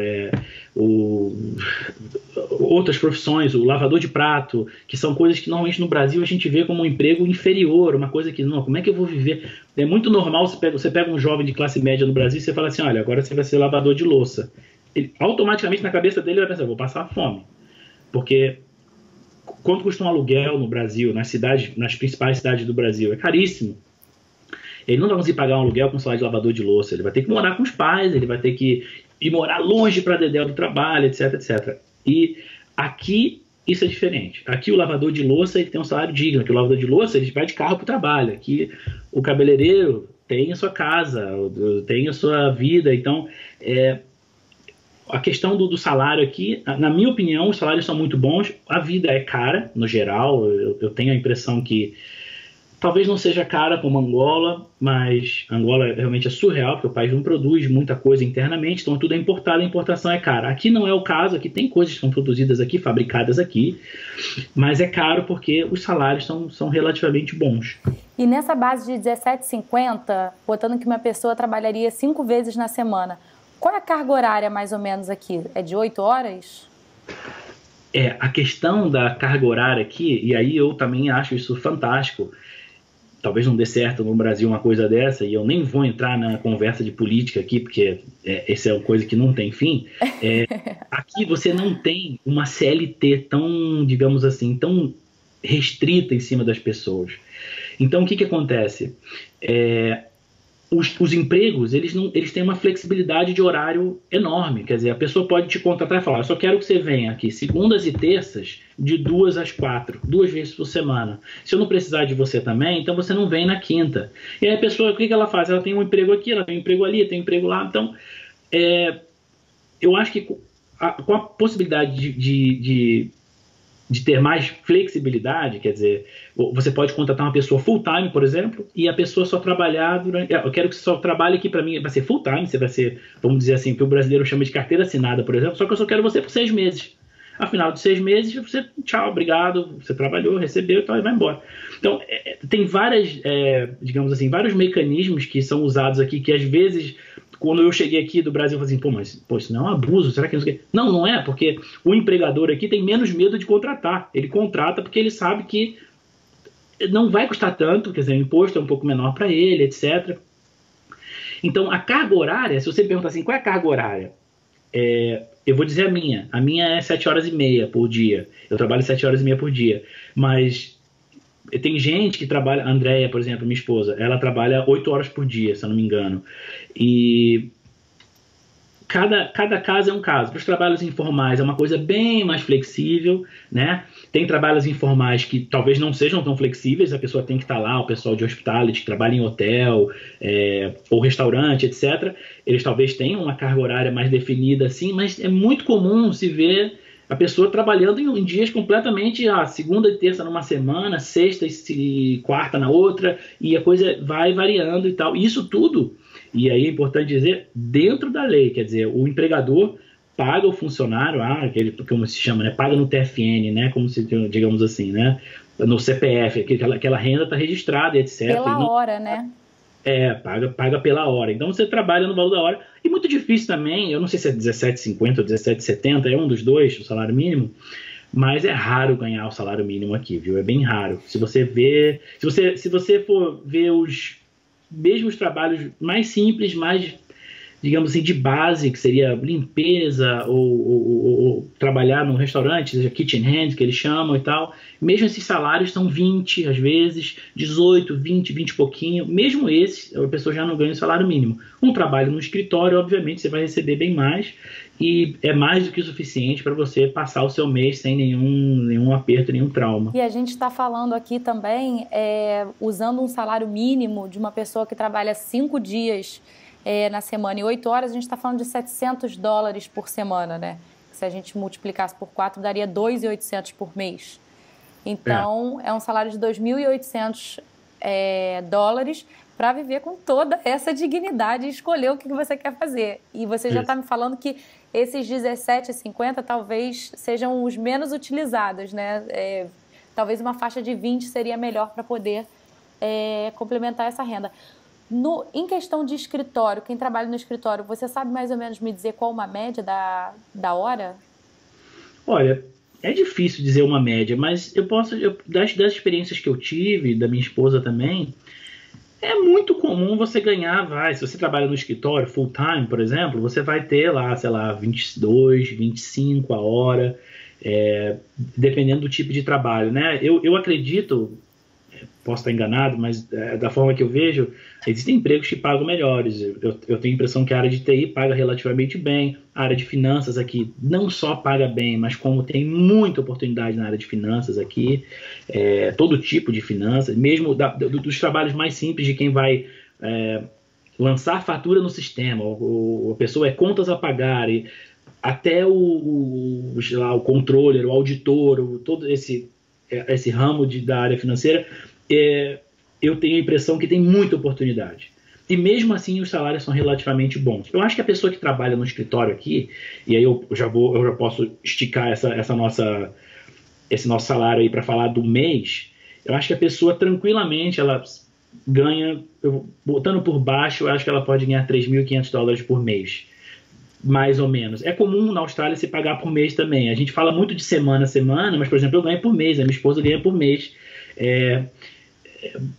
Outras profissões, o lavador de prato, que são coisas que normalmente no Brasil a gente vê como um emprego inferior, uma coisa que, não, como é que eu vou viver? É muito normal, você pega um jovem de classe média no Brasil e você fala assim, olha, agora você vai ser lavador de louça. Ele, automaticamente na cabeça dele vai pensar, vou passar fome. Porque quanto custa um aluguel no Brasil, nas principais cidades do Brasil? É caríssimo. Ele não vai conseguir pagar um aluguel com salário de lavador de louça. Ele vai ter que morar com os pais, ele vai ter que ir morar longe para dedéu do trabalho, etc, etc. E aqui isso é diferente. Aqui o lavador de louça ele tem um salário digno. Aqui o lavador de louça ele vai de carro para o trabalho. Aqui o cabeleireiro tem a sua casa, tem a sua vida. Então, a questão do salário aqui, na minha opinião, os salários são muito bons. A vida é cara, no geral. Eu tenho a impressão que talvez não seja cara como Angola, mas Angola realmente é surreal, porque o país não produz muita coisa internamente, então tudo é importado, a importação é cara. Aqui não é o caso, aqui tem coisas que são produzidas aqui, fabricadas aqui, mas é caro porque os salários são relativamente bons. E nessa base de 17,50, botando que uma pessoa trabalharia 5 vezes na semana, qual é a carga horária mais ou menos aqui? É de 8 horas? A questão da carga horária aqui, e aí eu também acho isso fantástico, talvez não dê certo no Brasil uma coisa dessa, e eu nem vou entrar na conversa de política aqui, porque essa é uma coisa que não tem fim. Aqui você não tem uma CLT tão, digamos assim, tão restrita em cima das pessoas. Então, o que acontece? Os empregos, eles têm uma flexibilidade de horário enorme. Quer dizer, a pessoa pode te contratar e falar, eu só quero que você venha aqui segundas e terças de 2 às 4, 2 vezes por semana. Se eu não precisar de você também, então você não vem na quinta. E aí a pessoa, o que ela faz? Ela tem um emprego aqui, ela tem um emprego ali, tem um emprego lá. Então, eu acho que com a possibilidade de ter mais flexibilidade, quer dizer, você pode contratar uma pessoa full time, por exemplo, e a pessoa só trabalhar durante... Eu quero que você só trabalhe aqui para mim, vai ser full time, você vai ser, vamos dizer assim, o que o brasileiro chama de carteira assinada, por exemplo, só que eu só quero você por 6 meses. Afinal de 6 meses, você, tchau, obrigado, você trabalhou, recebeu e tal, e vai embora. Então, tem várias, digamos assim, vários mecanismos que são usados aqui, que às vezes... Quando eu cheguei aqui do Brasil, eu falei assim, pô, isso não é um abuso, será que não sei o quê? Não, não é, porque o empregador aqui tem menos medo de contratar. Ele contrata porque ele sabe que não vai custar tanto, quer dizer, o imposto é um pouco menor para ele, etc. Então, a carga horária, se você perguntar assim, qual é a carga horária? Eu vou dizer a minha. A minha é 7h30 por dia. Eu trabalho 7h30 por dia. Mas tem gente que trabalha, a Andréia, por exemplo, minha esposa, ela trabalha 8 horas por dia, se eu não me engano. E cada caso é um caso. Para os trabalhos informais é uma coisa bem mais flexível, né? Tem trabalhos informais que talvez não sejam tão flexíveis, a pessoa tem que estar lá, o pessoal de hospitality que trabalha em hotel, ou restaurante, etc. Eles talvez tenham uma carga horária mais definida, assim, mas é muito comum se ver a pessoa trabalhando em dias completamente, segunda e terça numa semana, sexta e quarta na outra, e a coisa vai variando e tal. Isso tudo, e aí é importante dizer, dentro da lei, quer dizer, o empregador paga o funcionário, como se chama, né? Paga no TFN, né? Como se, digamos assim, né? No CPF, aquela renda está registrada, etc. Pela hora, né? Paga pela hora. Então você trabalha no valor da hora. E muito difícil também, eu não sei se é 17,50 ou 17,70, é um dos dois, o salário mínimo, mas é raro ganhar o salário mínimo aqui, viu? É bem raro. Se você for ver os mesmos trabalhos mais simples, mais, digamos assim, de base, que seria limpeza ou trabalhar num restaurante, seja kitchen hand, que eles chamam e tal, mesmo esses salários são 20, às vezes, 18, 20 e pouquinho, mesmo esses, a pessoa já não ganha o salário mínimo. Um trabalho no escritório, obviamente, você vai receber bem mais, e é mais do que o suficiente para você passar o seu mês sem nenhum aperto, nenhum trauma. E a gente está falando aqui também, usando um salário mínimo de uma pessoa que trabalha 5 dias na semana e 8 horas, a gente está falando de $700 por semana, né? Se a gente multiplicasse por 4, daria 2.800 por mês. Então, é um salário de 2.800 dólares para viver com toda essa dignidade e escolher o que você quer fazer. E você já está me falando que esses 17,50 talvez sejam os menos utilizados, né? Talvez uma faixa de 20 seria melhor para poder complementar essa renda. Em questão de escritório, quem trabalha no escritório, você sabe mais ou menos me dizer qual uma média da hora? Olha, é difícil dizer uma média, mas das experiências que eu tive, da minha esposa também, é muito comum você ganhar, se você trabalha no escritório full time, por exemplo, você vai ter lá, sei lá, 22, 25 a hora, dependendo do tipo de trabalho, né? Eu acredito, posso estar enganado, mas da forma que eu vejo, existem empregos que pagam melhores. Eu tenho a impressão que a área de TI paga relativamente bem, a área de finanças aqui não só paga bem, mas como tem muita oportunidade na área de finanças aqui, todo tipo de finanças, mesmo dos trabalhos mais simples de quem vai lançar fatura no sistema, a pessoa contas a pagar, até o controller, o auditor, todo esse ramo da área financeira, eu tenho a impressão que tem muita oportunidade. E mesmo assim os salários são relativamente bons. Eu acho que a pessoa que trabalha no escritório aqui, e aí eu já posso esticar esse nosso salário aí para falar do mês, eu acho que a pessoa tranquilamente ela ganha, botando por baixo, eu acho que ela pode ganhar $3.500 por mês. Mais ou menos. É comum na Austrália se pagar por mês também. A gente fala muito de semana a semana, mas, por exemplo, eu ganho por mês, a minha esposa ganha por mês.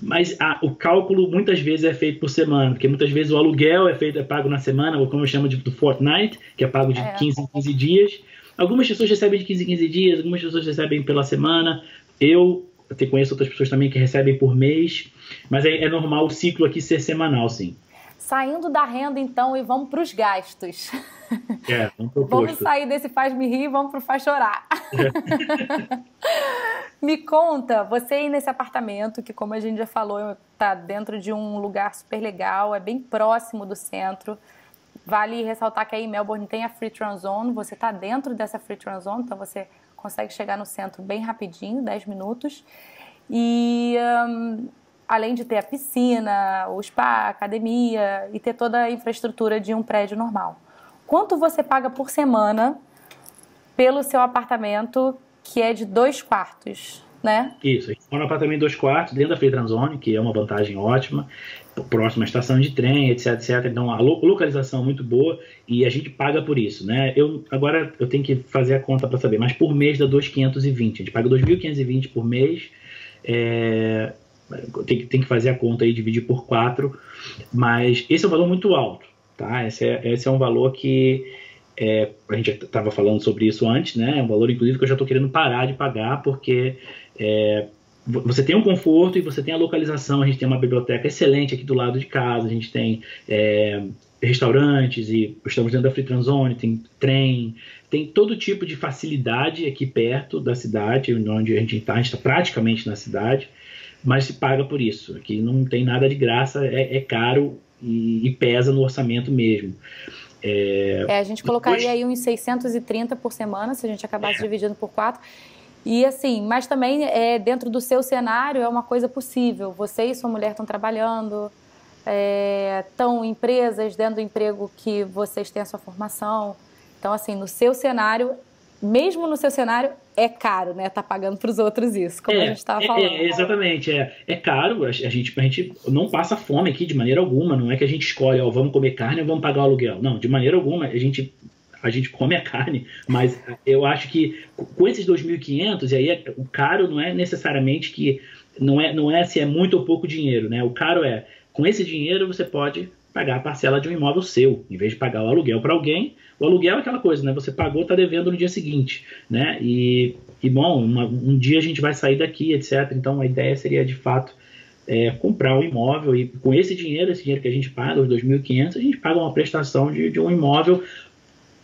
Mas o cálculo muitas vezes é feito por semana, porque muitas vezes o aluguel é pago na semana, ou como eu chamo do fortnight, que é pago de 15 em 15 dias. Algumas pessoas recebem de 15 em 15 dias, algumas pessoas recebem pela semana. Eu conheço outras pessoas também que recebem por mês, mas é normal o ciclo aqui ser semanal, sim. Saindo da renda, então, e vamos para os gastos. Vamos sair desse faz-me rir e vamos para o faz chorar. Me conta, você aí nesse apartamento, que como a gente já falou, está dentro de um lugar super legal, é bem próximo do centro. Vale ressaltar que aí em Melbourne tem a Free Transzone, você está dentro dessa Free Transzone, então você consegue chegar no centro bem rapidinho, 10 minutos. E além de ter a piscina, o spa, a academia e ter toda a infraestrutura de um prédio normal. Quanto você paga por semana pelo seu apartamento, que é de 2 quartos, né? Isso, a gente mora num apartamento de 2 quartos, dentro da Free Transzone, que é uma vantagem ótima, próxima à estação de trem, etc, etc. Então, a localização é muito boa e a gente paga por isso, né? Agora eu tenho que fazer a conta para saber, mas por mês dá 2.520. A gente paga 2.520 por mês, tem que fazer a conta aí, dividir por 4, mas esse é um valor muito alto, tá? Esse é um valor que a gente estava falando sobre isso antes, né? É um valor, inclusive, que eu já estou querendo parar de pagar, porque você tem um conforto e você tem a localização. A gente tem uma biblioteca excelente aqui do lado de casa, a gente tem restaurantes, e estamos dentro da Free Trans Zone, tem trem, tem todo tipo de facilidade aqui perto da cidade, onde a gente está praticamente na cidade, mas se paga por isso. Aqui não tem nada de graça, é caro e pesa no orçamento mesmo. A gente colocaria aí uns 630 por semana, se a gente acabasse dividindo por 4. E assim, mas também dentro do seu cenário é uma coisa possível. Você e sua mulher estão trabalhando, estão empresas dentro do emprego que vocês têm a sua formação. Então, assim, no seu cenário, mesmo no seu cenário, é caro, né? Tá pagando para os outros isso, como a gente estava falando. Exatamente, é caro, a gente não passa fome aqui de maneira alguma, não é que a gente escolhe, vamos comer carne ou vamos pagar o aluguel. Não, de maneira alguma, a gente come a carne, mas eu acho que com esses 2.500, e aí o caro não é necessariamente que, não é se é muito ou pouco dinheiro, né? O caro com esse dinheiro você pode pagar a parcela de um imóvel seu, em vez de pagar o aluguel para alguém. O aluguel é aquela coisa, né? Você pagou, está devendo no dia seguinte, né? E bom, um dia a gente vai sair daqui, etc. Então a ideia seria, de fato, comprar um imóvel e com esse dinheiro que a gente paga, os 2.500, a gente paga uma prestação de um imóvel.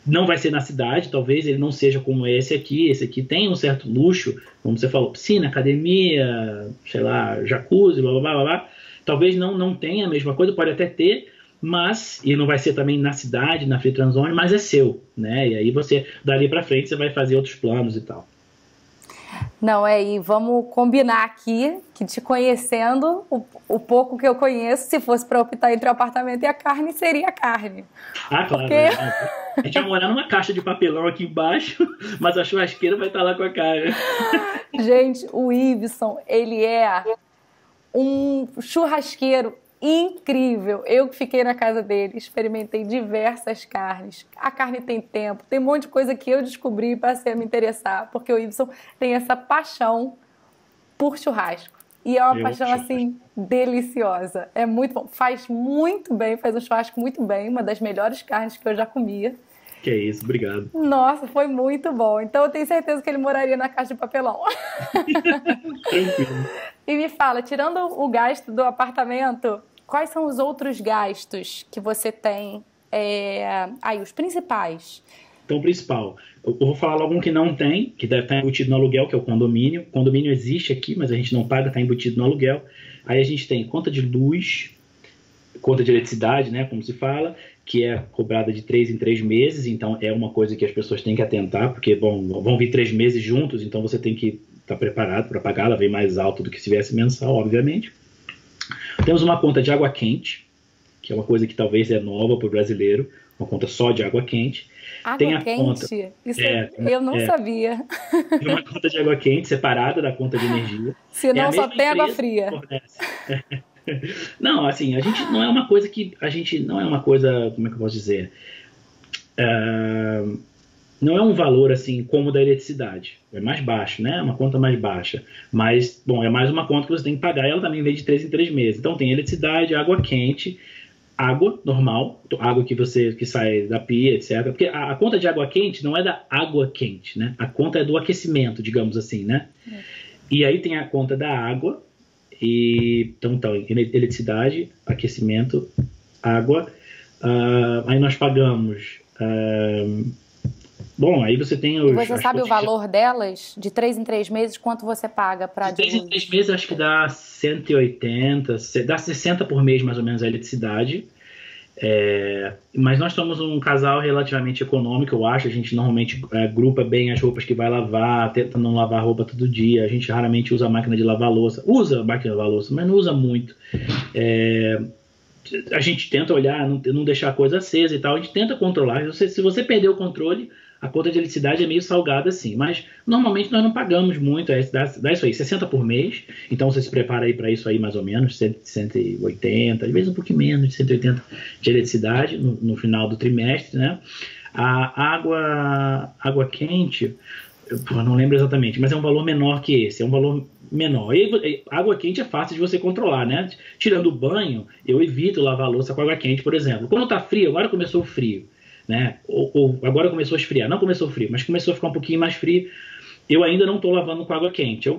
Não vai ser na cidade, talvez ele não seja como esse aqui. Esse aqui tem um certo luxo, como você falou, piscina, academia, sei lá, jacuzzi, blá, blá, blá, blá. Talvez não tenha a mesma coisa, pode até ter, mas, e não vai ser também na cidade, na Free Trans Zone, mas é seu, né? E aí você, dali para frente, você vai fazer outros planos e tal. Não, e vamos combinar aqui que, te conhecendo, o pouco que eu conheço, se fosse para optar entre o apartamento e a carne, seria a carne. Ah, claro. Porque... A gente vai morar numa caixa de papelão aqui embaixo, mas a churrasqueira vai estar lá com a carne. Gente, o Iveson, ele é um churrasqueiro incrível. Eu que fiquei na casa dele, experimentei diversas carnes. A carne tem tempo, tem um monte de coisa que eu descobri e passei a me interessar, porque o Iveson tem essa paixão por churrasco. E é uma paixão, assim, deliciosa. É muito bom. Faz muito bem, faz um churrasco muito bem, uma das melhores carnes que eu já comia. Que é isso, obrigado. Nossa, foi muito bom. Então eu tenho certeza que ele moraria na caixa de papelão. Tranquilo. E me fala, tirando o gasto do apartamento, quais são os outros gastos que você tem, os principais? Então, o principal, eu vou falar logo um que não tem, que deve estar embutido no aluguel, que é o condomínio. O condomínio existe aqui, mas a gente não paga, está embutido no aluguel. Aí a gente tem conta de luz, conta de eletricidade, né, como se fala, que é cobrada de 3 em 3 meses, então é uma coisa que as pessoas têm que atentar, porque, bom, vão vir 3 meses juntos, então você tem que estar preparado para pagar, ela vem mais alta do que se viesse mensal, obviamente. Temos uma conta de água quente, que é uma coisa que talvez é nova para o brasileiro, uma conta só de água quente. Água tem a quente? Conta, isso eu não sabia. Tem uma conta de água quente separada da conta de energia. Senão só tem água fria. Não, assim, a gente não é uma coisa que... A gente não é uma coisa... Como é que eu posso dizer? Não é um valor assim como o da eletricidade. É mais baixo, né? É uma conta mais baixa. Mas, bom, é mais uma conta que você tem que pagar e ela também vem de 3 em 3 meses. Então tem eletricidade, água quente, água normal, água que sai da pia, etc. Porque a conta de água quente não é da água quente, né? A conta é do aquecimento, digamos assim, né? E aí tem a conta da água, então eletricidade, aquecimento, água. Aí nós pagamos... Bom, aí você tem os... Você sabe o valor delas? De 3 em 3 meses, quanto você paga para... De 3 em 3 meses, acho que dá 180, dá 60 por mês, mais ou menos, a eletricidade. Mas nós somos um casal relativamente econômico, eu acho. A gente normalmente agrupa bem as roupas que vai lavar, tenta não lavar roupa todo dia. A gente raramente usa a máquina de lavar louça. Usa a máquina de lavar louça, mas não usa muito. A gente tenta olhar, não deixar a coisa acesa e tal. A gente tenta controlar. Se você perder o controle... A conta de eletricidade é meio salgada, assim, mas normalmente nós não pagamos muito, dá isso aí, 60 por mês, então você se prepara aí para isso aí mais ou menos, 180, às vezes um pouquinho menos de 180 de eletricidade no final do trimestre, né? A água quente, eu não lembro exatamente, mas é um valor menor que esse, é um valor menor. E água quente é fácil de você controlar, né? Tirando o banho, eu evito lavar a louça com água quente, por exemplo. Quando tá frio, agora começou o frio, né? Ou agora começou a esfriar, não começou frio, mas começou a ficar um pouquinho mais frio, eu ainda não estou lavando com água quente.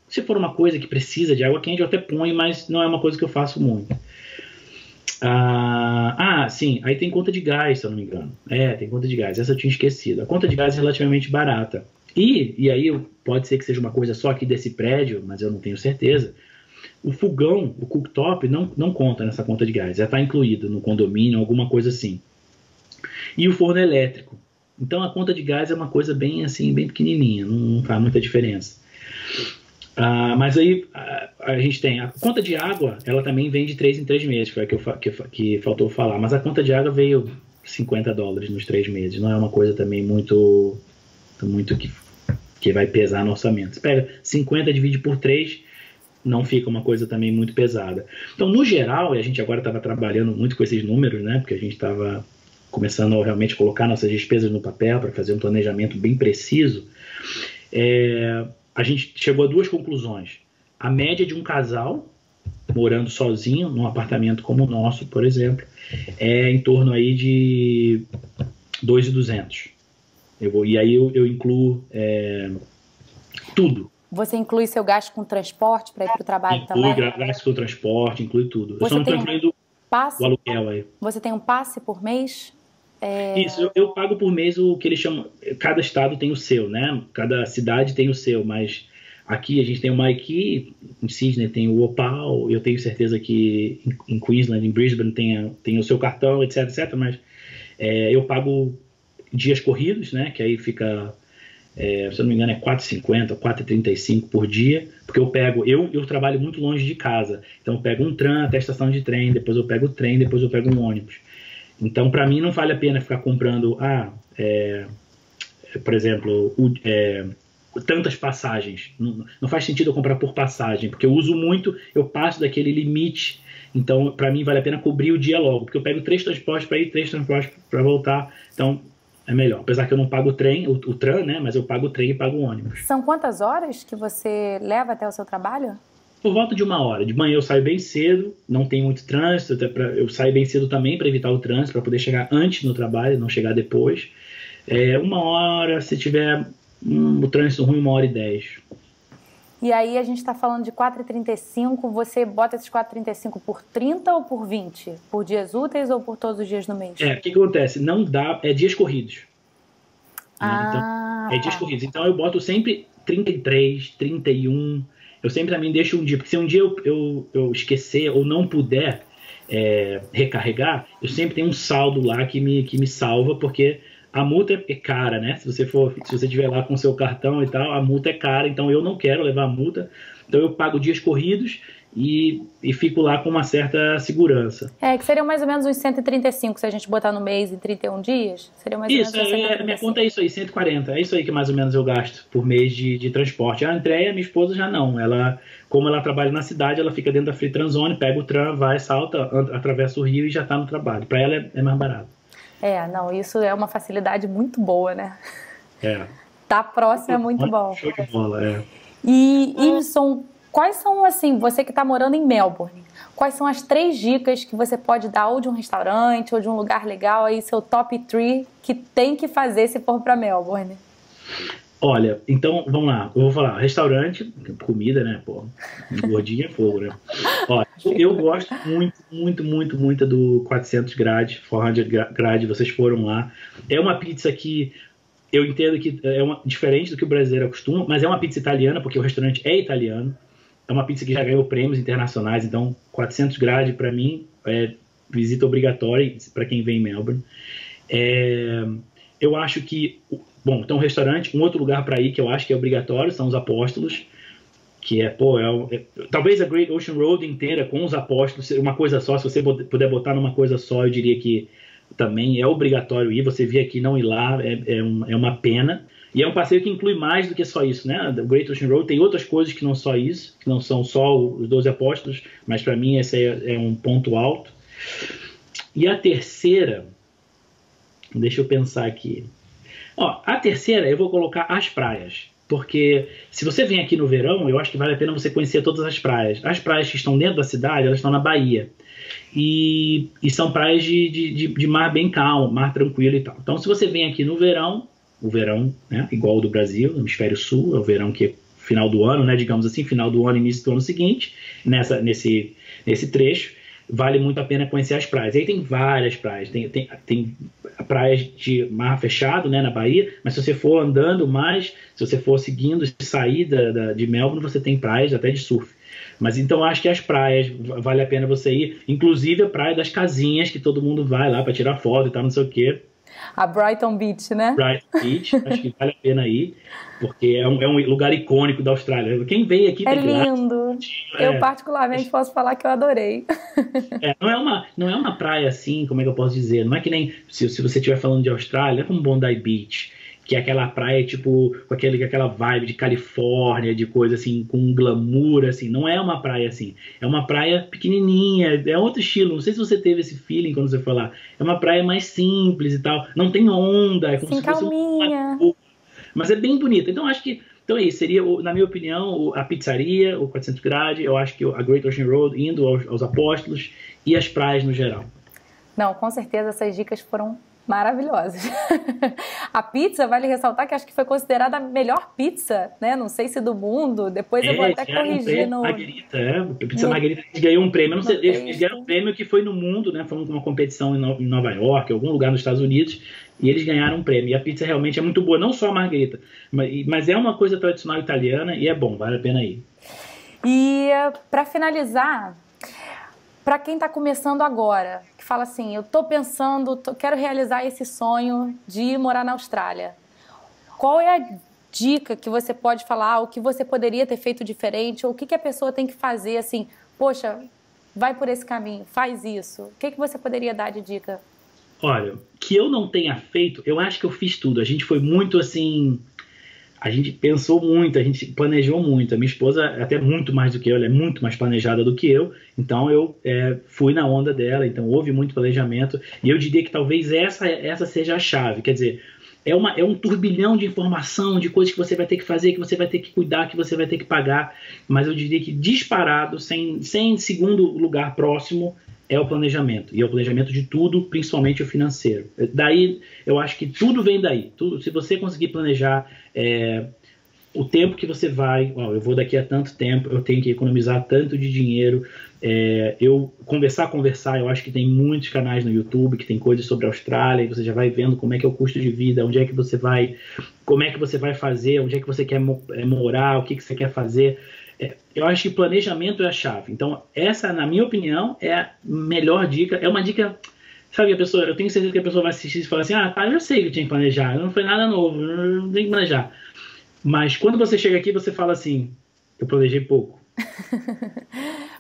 Se for uma coisa que precisa de água quente, eu até ponho, mas não é uma coisa que eu faço muito. Sim, aí tem conta de gás, se eu não me engano. Tem conta de gás, essa eu tinha esquecido. A conta de gás é relativamente barata. E aí, pode ser que seja uma coisa só aqui desse prédio, mas eu não tenho certeza. O fogão, o cooktop, não conta nessa conta de gás. Já está incluído no condomínio, alguma coisa assim. E o forno elétrico. Então a conta de gás é uma coisa bem assim, bem pequenininha, não faz muita diferença. Mas aí a gente tem a conta de água, ela também vem de 3 em 3 meses, foi a que faltou falar. Mas a conta de água veio $50 nos 3 meses. Não é uma coisa também muito que vai pesar no orçamento. Você pega 50, divide por 3, não fica uma coisa também muito pesada. Então, no geral, e a gente agora estava trabalhando muito com esses números, né? Porque a gente estava começando a realmente colocar nossas despesas no papel para fazer um planejamento bem preciso. A gente chegou a 2 conclusões. A média de um casal morando sozinho num apartamento como o nosso, por exemplo, é em torno aí de 2.200. E aí eu incluo tudo. Você inclui seu gasto com transporte para ir para o trabalho também? Inclui gasto com transporte, inclui tudo. Eu só não estou incluindo o aluguel aí. Você tem um passe por mês? Isso, eu pago por mês o que eles chamam. Cada estado tem o seu, né? Cada cidade tem o seu, mas aqui a gente tem o MyKey, em Sydney tem o Opal, eu tenho certeza que em Queensland, em Brisbane tem o seu cartão, etc, mas eu pago dias corridos, né? Que aí fica, se eu não me engano, é R$4,50, R$4,35 por dia, porque eu trabalho muito longe de casa, então eu pego um tram até a estação de trem, depois eu pego o trem, depois eu pego um ônibus. Então, para mim, não vale a pena ficar comprando, por exemplo, tantas passagens. Não faz sentido eu comprar por passagem, porque eu uso muito, eu passo daquele limite. Então, para mim, vale a pena cobrir o dia logo, porque eu pego 3 transportes para ir, 3 transportes para voltar. Então, é melhor. Apesar que eu não pago o trem, o tram, né? Mas eu pago o trem e pago o ônibus. São quantas horas que você leva até o seu trabalho? Por volta de 1 hora. De manhã eu saio bem cedo, não tem muito trânsito, eu saio bem cedo também para evitar o trânsito, para poder chegar antes no trabalho, não chegar depois. 1 hora, se tiver o trânsito ruim, 1h10. E aí a gente está falando de R$4,35, você bota esses R$4,35 por 30 ou por 20? Por dias úteis ou por todos os dias do mês? O que acontece? Não dá, dias corridos. Então, dias corridos. Então eu boto sempre 33, 31... Eu sempre também deixo um dia, porque se um dia eu esquecer ou não puder recarregar, eu sempre tenho um saldo lá que me salva, porque a multa é cara, né? Se você estiver lá com o seu cartão e tal, a multa é cara, então eu não quero levar a multa. Então eu pago dias corridos e fico lá com uma certa segurança. Que seriam mais ou menos uns 135, se a gente botar no mês em 31 dias. Seria mais ou menos 135. Minha conta é isso aí, 140. É isso aí que mais ou menos eu gasto por mês de transporte. A Andréia, minha esposa, já não. Como ela trabalha na cidade, ela fica dentro da Free Trans Zone, pega o tram, vai, salta, atravessa o rio e já está no trabalho. Para ela é mais barato. Não, isso é uma facilidade muito boa, né? Tá próximo, é muito bom. Show de bola, E, Iveson, quais são, assim, você que está morando em Melbourne, quais são as 3 dicas que você pode dar, ou de um restaurante, ou de um lugar legal, aí seu top 3 que tem que fazer se for para Melbourne? Olha, então, vamos lá. Eu vou falar, restaurante, comida, né, pô, gordinha é fogo, né? Olha, eu gosto muito do 400 grade, 400 grade, vocês foram lá. É uma pizza que eu entendo que diferente do que o brasileiro acostuma, mas é uma pizza italiana, porque o restaurante é italiano. É uma pizza que já ganhou prêmios internacionais, então 400 grade para mim é visita obrigatória para quem vem em Melbourne. Eu acho que, então restaurante, um outro lugar para ir que eu acho que é obrigatório são os Apóstolos, que talvez a Great Ocean Road inteira com os Apóstolos, uma coisa só, se você puder botar numa coisa só, eu diria que também é obrigatório ir. Você vir aqui e não ir lá é uma pena. E é um passeio que inclui mais do que só isso, né? O Great Ocean Road tem outras coisas que não só isso, que não são só os 12 apóstolos, mas para mim esse é um ponto alto. E a terceira, deixa eu pensar aqui. A terceira eu vou colocar as praias, porque se você vem aqui no verão, eu acho que vale a pena você conhecer todas as praias. As praias que estão dentro da cidade, elas estão na Bahia. E são praias de mar bem calmo, mar tranquilo e tal. Então se você vem aqui no verão, o verão, né, igual o do Brasil, no hemisfério sul, é o verão que é final do ano, né, digamos assim, final do ano, início do ano seguinte, nesse trecho, vale muito a pena conhecer as praias. E aí tem várias praias, tem praias de mar fechado, né, na Bahia, mas se você for andando mais, se você for seguindo sair de Melbourne, você tem praias até de surf. Mas então acho que as praias vale a pena você ir, inclusive a praia das casinhas, que todo mundo vai lá para tirar foto e tal, não sei o quê. A Brighton Beach, né? Brighton Beach, acho que vale a pena ir, porque é um lugar icônico da Austrália. Quem vem aqui É tem que ir lá. lindo. Eu particularmente posso falar que eu adorei. Não é uma praia assim, como é que eu posso dizer? Não é que nem se você estiver falando de Austrália, é como Bondi Beach, que é aquela praia tipo com aquela vibe de Califórnia, de coisa assim, com um glamour assim. Não é uma praia assim. É uma praia pequenininha, é outro estilo. Não sei se você teve esse feeling quando você foi lá. É uma praia mais simples e tal. Não tem onda, é como Sim, se fosse calminha. mas é bem bonita. Então acho que então é isso, seria, na minha opinião, a pizzaria, o 400 grade, eu acho que a Great Ocean Road, indo aos Apóstolos e as praias no geral. Não, com certeza essas dicas foram maravilhosas. A pizza, vale ressaltar que acho que foi considerada a melhor pizza, né? Não sei se do mundo, depois eu vou até corrigir no... Margherita, Pizza Margherita, eles ganhou um prêmio, não sei, eles ganharam um prêmio que foi no mundo, né? Foi uma competição em Nova York, em algum lugar nos Estados Unidos, e eles ganharam um prêmio. E a pizza realmente é muito boa, não só a Margherita, mas é uma coisa tradicional italiana e é bom, vale a pena ir. E para finalizar, para quem está começando agora, que fala assim, eu estou pensando, quero realizar esse sonho de ir morar na Austrália, qual é a dica que você pode falar, o que você poderia ter feito diferente, ou o que a pessoa tem que fazer, assim, poxa, vai por esse caminho, faz isso. O que você poderia dar de dica? Olha, que eu não tenha feito, eu acho que eu fiz tudo. A gente foi muito assim... A gente pensou muito, a gente planejou muito. A minha esposa, até muito mais do que eu, ela é muito mais planejada do que eu. Então eu fui na onda dela, então houve muito planejamento. E eu diria que talvez essa seja a chave. Quer dizer, é um turbilhão de informação, de coisas que você vai ter que fazer, que você vai ter que cuidar, que você vai ter que pagar. Mas eu diria que disparado, sem segundo lugar próximo, é o planejamento. E é o planejamento de tudo, principalmente o financeiro. Daí, eu acho que tudo vem daí. Se você conseguir planejar o tempo que você vai, eu vou daqui a tanto tempo, eu tenho que economizar tanto de dinheiro, eu conversar, eu acho que tem muitos canais no YouTube que tem coisas sobre a Austrália, e você já vai vendo como é que é o custo de vida, onde é que você vai, como é que você vai fazer, onde é que você quer morar, o que você quer fazer. Eu acho que planejamento é a chave. Então, essa, na minha opinião, é a melhor dica. É uma dica, sabe, eu tenho certeza que a pessoa vai assistir e falar assim, eu já sei que eu tinha que planejar, não foi nada novo, não tem que planejar. Mas quando você chega aqui, você fala assim, eu planejei pouco.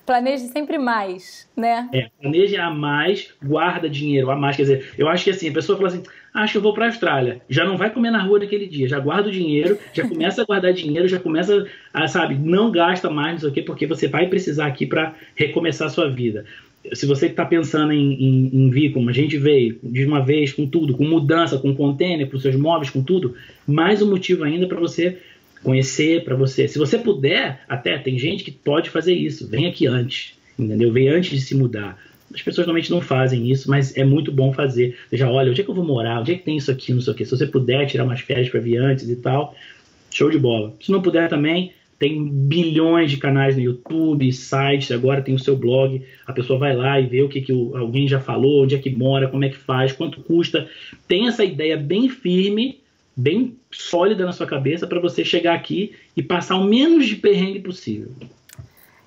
Planeje sempre mais, né? Planeje a mais, guarda dinheiro a mais. Quer dizer, eu acho que assim, a pessoa fala assim, acho que eu vou para a Austrália. Já não vai comer na rua naquele dia, já guarda o dinheiro, já começa a guardar dinheiro, já começa a, sabe, não gasta mais, não sei o quê, porque você vai precisar aqui para recomeçar a sua vida. Se você está pensando em vir, como a gente veio, de uma vez, com tudo, com mudança, com container, para os seus móveis, com tudo, mais um motivo ainda para você conhecer, para você, se você puder, até tem gente que pode fazer isso, vem aqui antes, entendeu? Vem antes de se mudar. As pessoas normalmente não fazem isso, mas é muito bom fazer. Você já olha, onde é que eu vou morar, onde é que tem isso aqui, não sei o quê. Se você puder tirar umas férias para vir antes e tal, show de bola. Se não puder também, tem bilhões de canais no YouTube, sites, agora tem o seu blog, a pessoa vai lá e vê o que alguém já falou, onde é que mora, como é que faz, quanto custa. Tem essa ideia bem firme, bem sólida na sua cabeça para você chegar aqui e passar o menos de perrengue possível.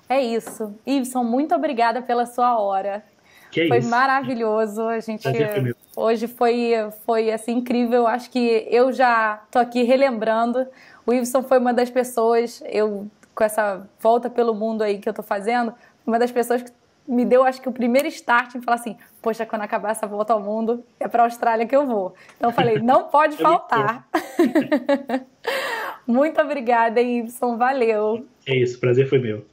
É isso. Iveson, muito obrigada pela sua hora. Foi isso. Maravilhoso. A gente hoje foi assim incrível. Acho que eu já tô aqui relembrando. O Iveson foi uma das pessoas, com essa volta pelo mundo aí que eu tô fazendo, uma das pessoas que me deu, acho que o primeiro start em falar assim, poxa, quando acabar essa volta ao mundo, é para a Austrália que eu vou. Então eu falei, não pode faltar. Muito obrigada, Iveson. Valeu. É isso, prazer foi meu.